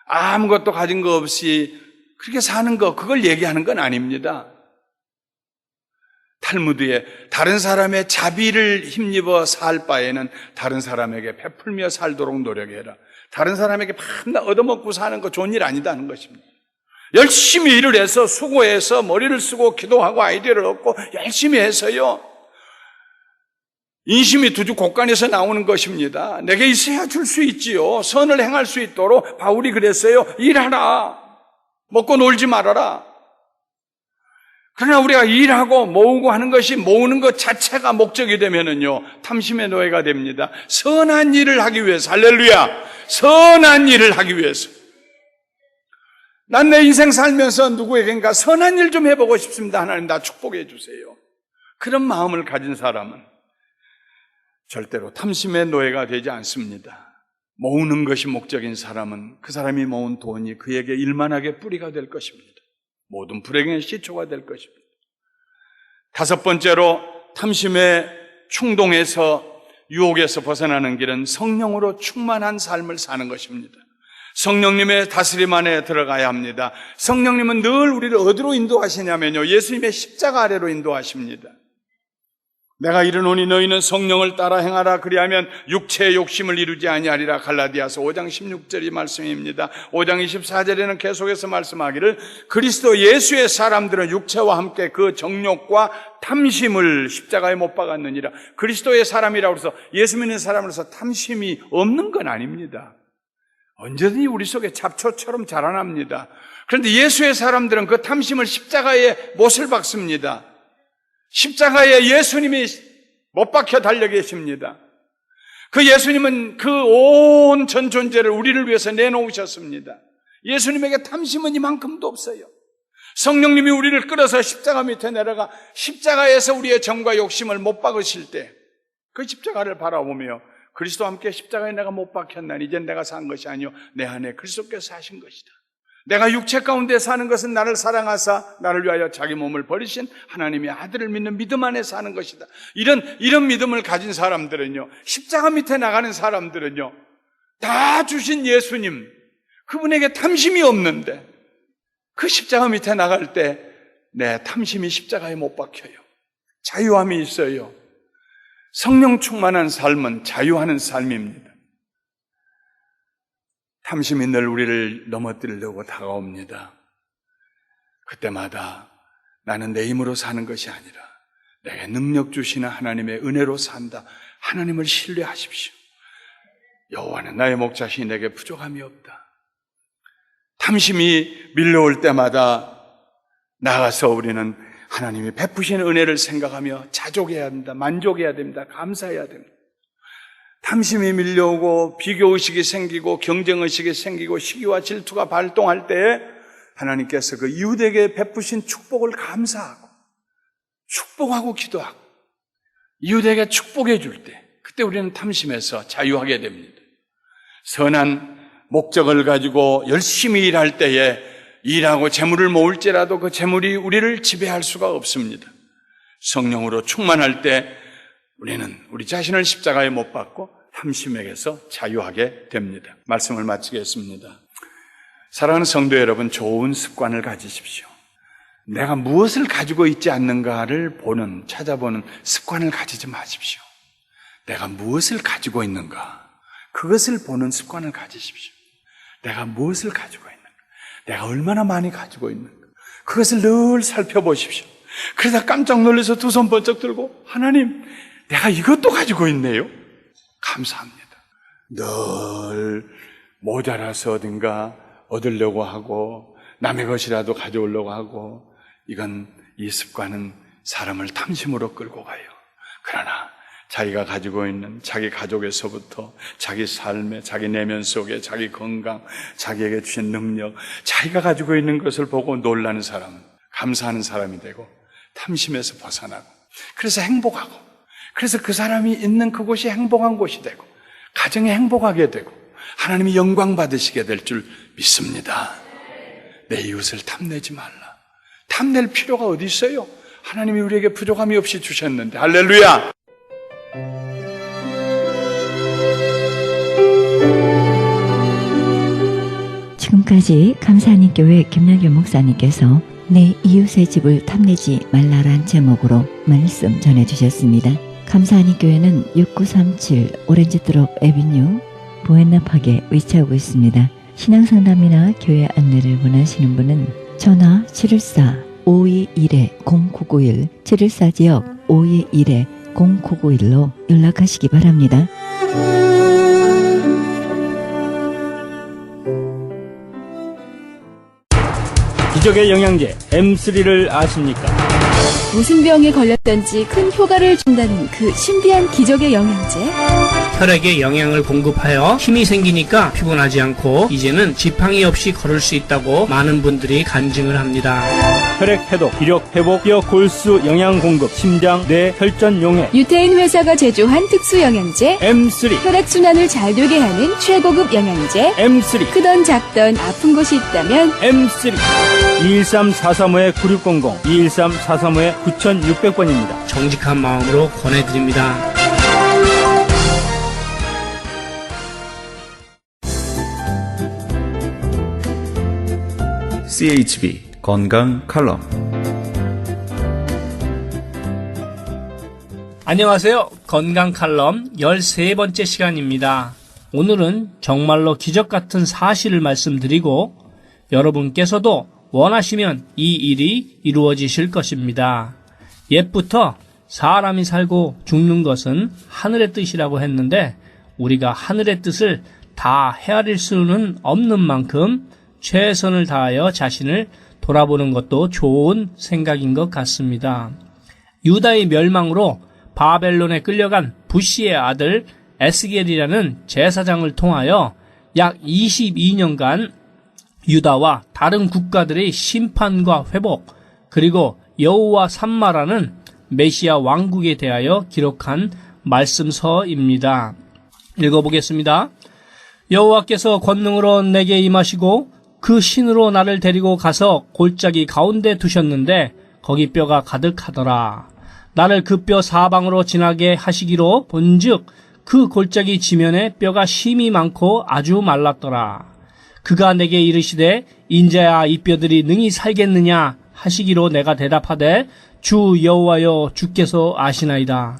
아무것도 가진 거 없이 그렇게 사는 거, 그걸 얘기하는 건 아닙니다. 탈무드에 다른 사람의 자비를 힘입어 살 바에는 다른 사람에게 베풀며 살도록 노력해라. 다른 사람에게 밤낮 얻어먹고 사는 거 좋은 일 아니다는 것입니다. 열심히 일을 해서 수고해서 머리를 쓰고 기도하고 아이디어를 얻고 열심히 해서요, 인심이 두주 곳간에서 나오는 것입니다. 내게 있어야 줄 수 있지요. 선을 행할 수 있도록 바울이 그랬어요. 일하라. 먹고 놀지 말아라. 그러나 우리가 일하고 모으고 하는 것이, 모으는 것 자체가 목적이 되면은요, 탐심의 노예가 됩니다. 선한 일을 하기 위해서, 할렐루야, 선한 일을 하기 위해서. 난 내 인생 살면서 누구에겐가 선한 일 좀 해보고 싶습니다. 하나님 나 축복해 주세요. 그런 마음을 가진 사람은 절대로 탐심의 노예가 되지 않습니다. 모으는 것이 목적인 사람은 그 사람이 모은 돈이 그에게 일만하게 뿌리가 될 것입니다. 모든 불행의 시초가 될 것입니다. 다섯 번째로, 탐심의 충동에서, 유혹에서 벗어나는 길은 성령으로 충만한 삶을 사는 것입니다. 성령님의 다스림 안에 들어가야 합니다. 성령님은 늘 우리를 어디로 인도하시냐면요, 예수님의 십자가 아래로 인도하십니다. 내가 이르노니 너희는 성령을 따라 행하라. 그리하면 육체의 욕심을 이루지 아니하리라. 갈라디아서 5장 16절이 말씀입니다. 5장 24절에는 계속해서 말씀하기를 그리스도 예수의 사람들은 육체와 함께 그 정욕과 탐심을 십자가에 못 박았느니라. 그리스도의 사람이라고 해서, 예수 믿는 사람으로서 탐심이 없는 건 아닙니다. 언제든지 우리 속에 잡초처럼 자라납니다. 그런데 예수의 사람들은 그 탐심을 십자가에 못을 박습니다. 십자가에 예수님이 못 박혀 달려 계십니다. 그 예수님은 그 온 전 존재를 우리를 위해서 내놓으셨습니다. 예수님에게 탐심은 이만큼도 없어요. 성령님이 우리를 끌어서 십자가 밑에 내려가 십자가에서 우리의 정과 욕심을 못 박으실 때 그 십자가를 바라보며 그리스도와 함께 십자가에 내가 못 박혔나니 이젠 내가 산 것이 아니요 내 안에 그리스도께서 사신 것이다. 내가 육체 가운데 사는 것은 나를 사랑하사 나를 위하여 자기 몸을 버리신 하나님의 아들을 믿는 믿음 안에 사는 것이다. 이런 믿음을 가진 사람들은요, 십자가 밑에 나가는 사람들은요, 다 주신 예수님, 그분에게 탐심이 없는데 그 십자가 밑에 나갈 때 내 탐심이 십자가에 못 박혀요. 자유함이 있어요. 성령 충만한 삶은 자유하는 삶입니다. 탐심이 늘 우리를 넘어뜨리려고 다가옵니다. 그때마다 나는 내 힘으로 사는 것이 아니라 내게 능력 주시는 하나님의 은혜로 산다. 하나님을 신뢰하십시오. 여호와는 나의 목자시니 내게 부족함이 없다. 탐심이 밀려올 때마다 나가서 우리는 하나님이 베푸신 은혜를 생각하며 자족해야 합니다. 만족해야 됩니다. 감사해야 됩니다. 탐심이 밀려오고 비교의식이 생기고 경쟁의식이 생기고 시기와 질투가 발동할 때에 하나님께서 그 이웃에게 베푸신 축복을 감사하고 축복하고 기도하고 이웃에게 축복해 줄 때, 그때 우리는 탐심에서 자유하게 됩니다. 선한 목적을 가지고 열심히 일할 때에 일하고 재물을 모을지라도 그 재물이 우리를 지배할 수가 없습니다. 성령으로 충만할 때 우리는 우리 자신을 십자가에 못 박고 탐심에게서 자유하게 됩니다. 말씀을 마치겠습니다. 사랑하는 성도 여러분, 좋은 습관을 가지십시오. 내가 무엇을 가지고 있지 않는가를 찾아보는 습관을 가지지 마십시오. 내가 무엇을 가지고 있는가, 그것을 보는 습관을 가지십시오. 내가 무엇을 가지고 있는가, 내가 얼마나 많이 가지고 있는가, 그것을 늘 살펴보십시오. 그러다 깜짝 놀라서 두 손 번쩍 들고, 하나님, 내가 이것도 가지고 있네요. 감사합니다. 늘 모자라서 어딘가 얻으려고 하고 남의 것이라도 가져오려고 하고, 이 습관은 사람을 탐심으로 끌고 가요. 그러나 자기가 가지고 있는 자기 가족에서부터 자기 삶에, 자기 내면 속에, 자기 건강, 자기에게 주신 능력, 자기가 가지고 있는 것을 보고 놀라는 사람, 감사하는 사람이 되고 탐심에서 벗어나고, 그래서 행복하고, 그래서 그 사람이 있는 그곳이 행복한 곳이 되고 가정이 행복하게 되고 하나님이 영광 받으시게 될 줄 믿습니다. 내 이웃을 탐내지 말라. 탐낼 필요가 어디 있어요? 하나님이 우리에게 부족함이 없이 주셨는데. 할렐루야! 지금까지 감사하는 교회 김남규 목사님께서 내 이웃의 집을 탐내지 말라란 제목으로 말씀 전해주셨습니다. 감사하는 교회는 6937 오렌지드롭 애비뉴 보엔나팍에 위치하고 있습니다. 신앙상담이나 교회 안내를 원하시는 분은 전화 714-521-0991 714지역 521-0991로 연락하시기 바랍니다. 기적의 영양제 M3를 아십니까? 무슨 병에 걸렸던지 큰 효과를 준다는 그 신비한 기적의 영양제. 혈액에 영양을 공급하여 힘이 생기니까 피곤하지 않고 이제는 지팡이 없이 걸을 수 있다고 많은 분들이 간증을 합니다. 혈액 해독, 기력 회복, 뼈 골수 영양 공급, 심장, 뇌, 혈전 용해. 유태인 회사가 제조한 특수 영양제. M3. 혈액순환을 잘 되게 하는 최고급 영양제. M3. 크던 작던 아픈 곳이 있다면 M3. 213-435-9600, 213-435-9600번입니다. 정직한 마음으로 권해드립니다. CHB 건강 칼럼. 안녕하세요. 건강 칼럼 13번째 시간입니다. 오늘은 정말로 기적 같은 사실을 말씀드리고 여러분께서도 원하시면 이 일이 이루어지실 것입니다. 옛부터 사람이 살고 죽는 것은 하늘의 뜻이라고 했는데 우리가 하늘의 뜻을 다 헤아릴 수는 없는 만큼 최선을 다하여 자신을 돌아보는 것도 좋은 생각인 것 같습니다. 유다의 멸망으로 바벨론에 끌려간 부시의 아들 에스겔이라는 제사장을 통하여 약 22년간 유다와 다른 국가들의 심판과 회복, 그리고 여호와 삼마라는 메시아 왕국에 대하여 기록한 말씀서입니다. 읽어보겠습니다. 여호와께서 권능으로 내게 임하시고 그 신으로 나를 데리고 가서 골짜기 가운데 두셨는데 거기 뼈가 가득하더라. 나를 그 뼈 사방으로 지나게 하시기로 본즉 그 골짜기 지면에 뼈가 심이 많고 아주 말랐더라. 그가 내게 이르시되 인자야 이 뼈들이 능히 살겠느냐 하시기로 내가 대답하되 주 여호와여 주께서 아시나이다.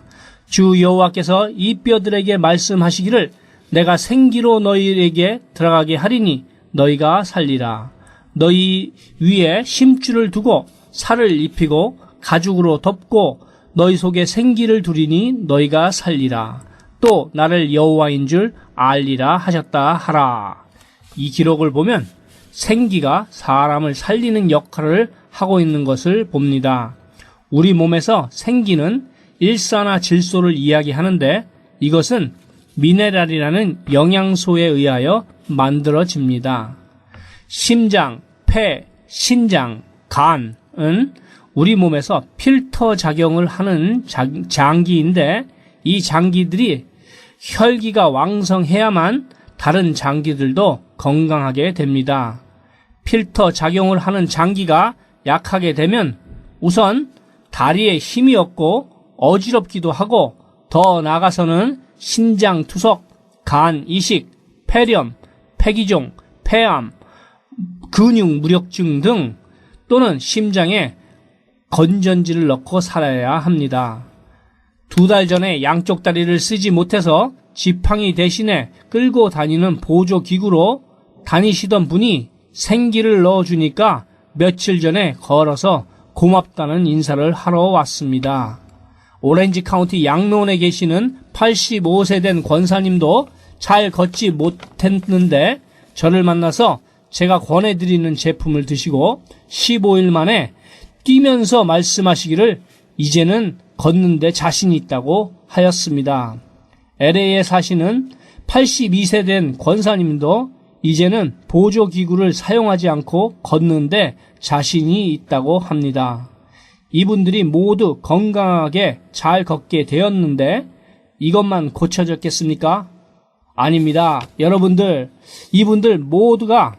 주 여호와께서 이 뼈들에게 말씀하시기를 내가 생기로 너희에게 들어가게 하리니 너희가 살리라. 너희 위에 심줄을 두고 살을 입히고 가죽으로 덮고 너희 속에 생기를 두리니 너희가 살리라. 또 나를 여호와인 줄 알리라 하셨다 하라. 이 기록을 보면 생기가 사람을 살리는 역할을 하고 있는 것을 봅니다. 우리 몸에서 생기는 일산화 질소를 이야기하는데 이것은 미네랄이라는 영양소에 의하여 만들어집니다. 심장, 폐, 신장, 간은 우리 몸에서 필터 작용을 하는 장기인데 이 장기들이 혈기가 왕성해야만 다른 장기들도 건강하게 됩니다. 필터 작용을 하는 장기가 약하게 되면 우선 다리에 힘이 없고 어지럽기도 하고 더 나아가서는 신장 투석, 간 이식, 폐렴, 폐기종, 폐암, 근육 무력증 등 또는 심장에 건전지를 넣고 살아야 합니다. 2달 전에 양쪽 다리를 쓰지 못해서 지팡이 대신에 끌고 다니는 보조기구로 다니시던 분이 생기를 넣어주니까 며칠 전에 걸어서 고맙다는 인사를 하러 왔습니다. 오렌지 카운티 양론에 계시는 85세 된 권사님도 잘 걷지 못했는데 저를 만나서 제가 권해드리는 제품을 드시고 15일 만에 뛰면서 말씀하시기를 이제는 걷는데 자신이 있다고 하였습니다. LA에 사시는 82세 된 권사님도 이제는 보조기구를 사용하지 않고 걷는데 자신이 있다고 합니다. 이분들이 모두 건강하게 잘 걷게 되었는데 이것만 고쳐졌겠습니까? 아닙니다. 여러분들, 이분들 모두가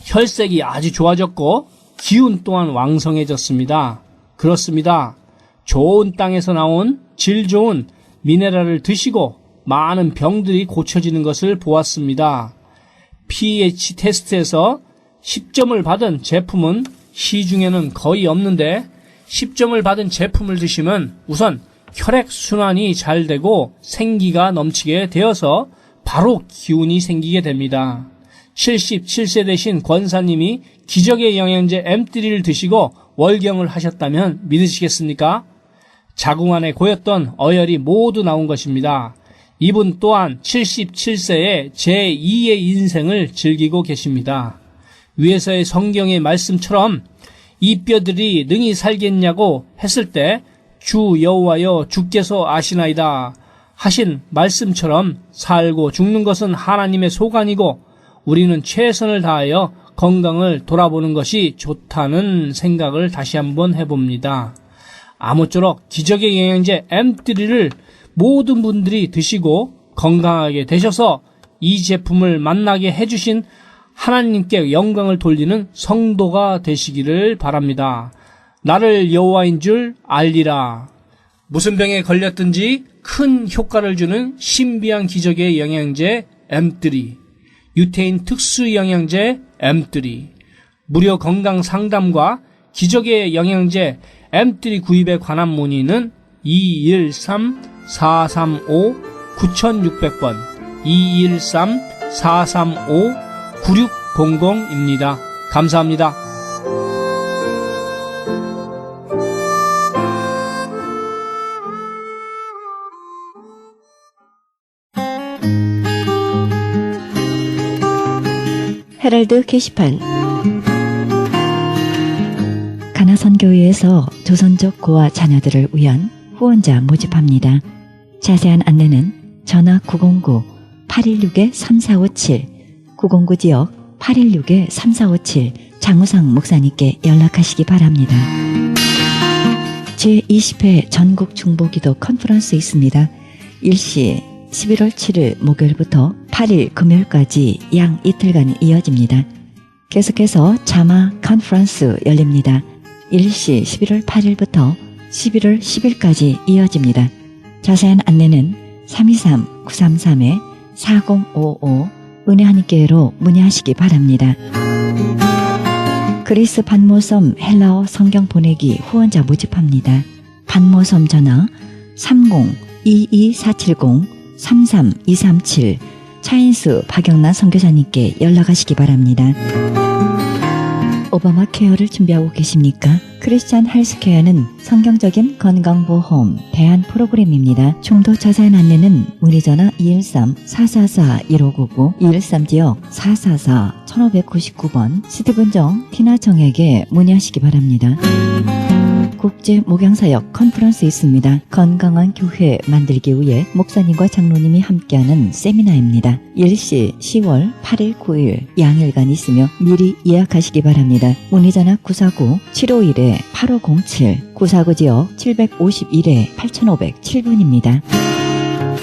혈색이 아주 좋아졌고 기운 또한 왕성해졌습니다. 그렇습니다. 좋은 땅에서 나온 질 좋은 미네랄을 드시고 많은 병들이 고쳐지는 것을 보았습니다. pH 테스트에서 10점을 받은 제품은 시중에는 거의 없는데 10점을 받은 제품을 드시면 우선 혈액순환이 잘 되고 생기가 넘치게 되어서 바로 기운이 생기게 됩니다. 77세 되신 권사님이 기적의 영양제 M3를 드시고 월경을 하셨다면 믿으시겠습니까? 자궁 안에 고였던 어혈이 모두 나온 것입니다. 이분 또한 77세에 제2의 인생을 즐기고 계십니다. 위에서의 성경의 말씀처럼 이 뼈들이 능히 살겠냐고 했을 때 주 여호와여 주께서 아시나이다 하신 말씀처럼 살고 죽는 것은 하나님의 소관이고 우리는 최선을 다하여 건강을 돌아보는 것이 좋다는 생각을 다시 한번 해봅니다. 아무쪼록 기적의 영양제 M3를 모든 분들이 드시고 건강하게 되셔서 이 제품을 만나게 해주신 하나님께 영광을 돌리는 성도가 되시기를 바랍니다. 나를 여호와인 줄 알리라. 무슨 병에 걸렸든지 큰 효과를 주는 신비한 기적의 영양제 M3, 유태인 특수 영양제 M3, 무료 건강 상담과 기적의 영양제 M3 구입에 관한 문의는 213-435-9600번, 213-435-9600입니다. 감사합니다. 헤럴드 게시판. 가나선교회에서 조선족 고아 자녀들을 위한 후원자 모집합니다. 자세한 안내는 전화 909-816-3457, 909 지역 816-3457 장우상 목사님께 연락하시기 바랍니다. 제20회 전국 중보기도 컨퍼런스 있습니다. 일시 11월 7일 목요일부터 8일 금요일까지 양 이틀간 이어집니다. 계속해서 자마 컨퍼런스 열립니다. 일시 11월 8일부터 11월 10일까지 이어집니다. 자세한 안내는 323-933-4055 은혜 하나님께로 문의하시기 바랍니다. 그리스 반모섬 헬라어 성경 보내기 후원자 모집합니다. 반모섬 전화 30-22470-33237 차인수 박영란 선교사님께 연락하시기 바랍니다. 오바마 케어를 준비하고 계십니까? 크리스찬 헬스케어는 성경적인 건강보험 대안 프로그램입니다. 좀 더 자세한 안내는 문의전화 213-444-1599 213지역 444-1599번 스티븐 정, 티나 정에게 문의하시기 바랍니다. 국제 목양사역 컨퍼런스 있습니다. 건강한 교회 만들기 위해 목사님과 장로님이 함께하는 세미나입니다. 일시 10월 8일 9일 양일간 있으며 미리 예약하시기 바랍니다. 문의전화 949-751-8507 949지역 751-8507번입니다.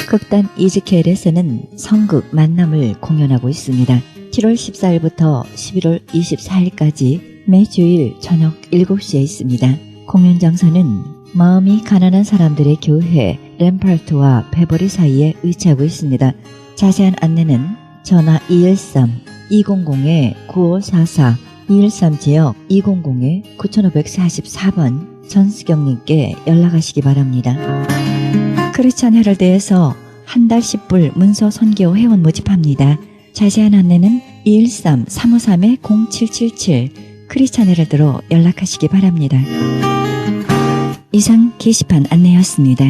극단 이즈케엘에서는 성극 만남을 공연하고 있습니다. 7월 14일부터 11월 24일까지 매주일 저녁 7시에 있습니다. 공연 장소는 마음이 가난한 사람들의 교회 램파르트와 베버리 사이에 위치하고 있습니다. 자세한 안내는 전화 213-200-9544 213지역 200-9544번 전수경님께 연락하시기 바랍니다. 크리스찬 헤럴드에서 한 달 10불 문서 선교 회원 모집합니다. 자세한 안내는 213-353-0777 크리스찬 헤럴드로 연락하시기 바랍니다. 이상 게시판 안내였습니다.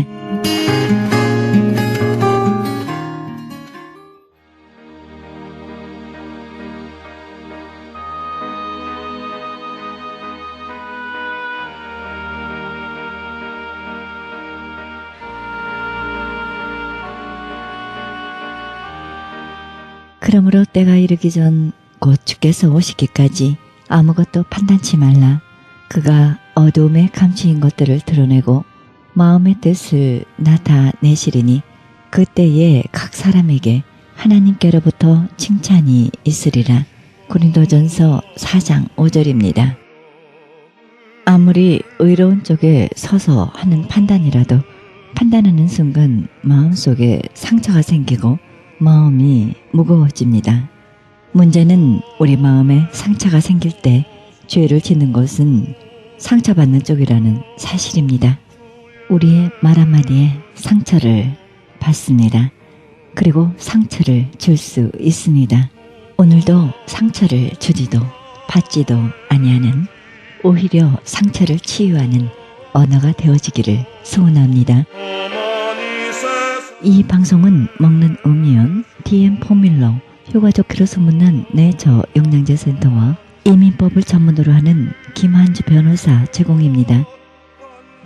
그러므로 때가 이르기 전 곧 주께서 오시기까지 아무것도 판단치 말라. 그가 어두움에 감추인 것들을 드러내고 마음의 뜻을 나타내시리니 그때에 각 사람에게 하나님께로부터 칭찬이 있으리라. 고린도전서 4장 5절입니다. 아무리 의로운 쪽에 서서 하는 판단이라도 판단하는 순간 마음속에 상처가 생기고 마음이 무거워집니다. 문제는 우리 마음에 상처가 생길 때 죄를 짓는 것은 상처받는 쪽이라는 사실입니다. 우리의 말 한마디에 상처를 받습니다. 그리고 상처를 줄 수 있습니다. 오늘도 상처를 주지도 받지도 아니하는 오히려 상처를 치유하는 언어가 되어지기를 소원합니다. 이 방송은 먹는 음이온 DM 포뮬러 효과좋기로 소문난 내저 영양제 센터와 이민법을 전문으로 하는 김한주 변호사 제공입니다.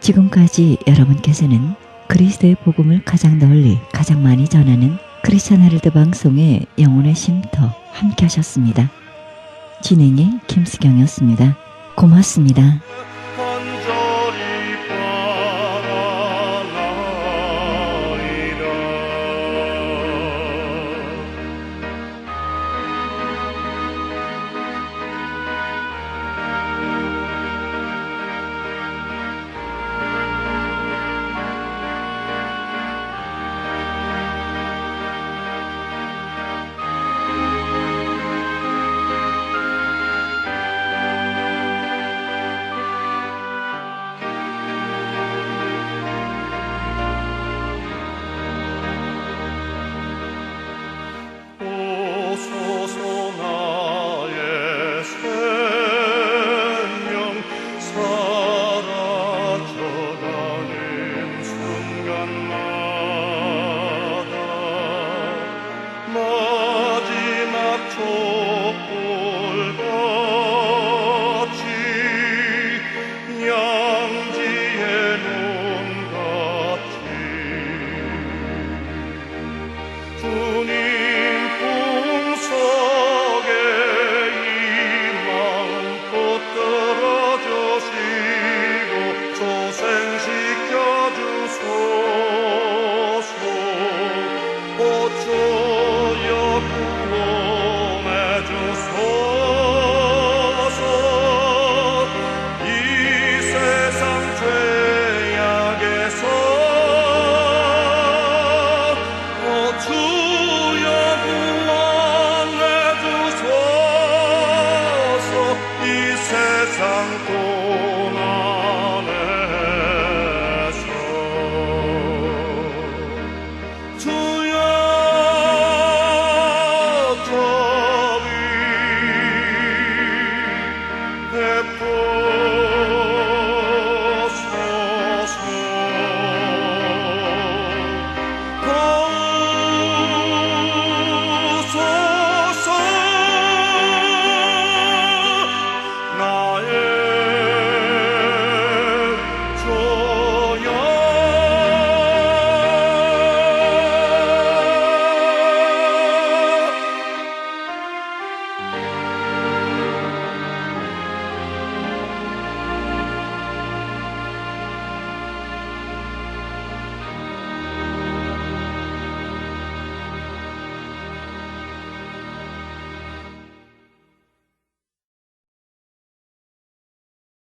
지금까지 여러분께서는 그리스도의 복음을 가장 널리 가장 많이 전하는 크리스찬 헤럴드 방송의 영혼의 쉼터 함께 하셨습니다. 진행의 김수경이었습니다. 고맙습니다.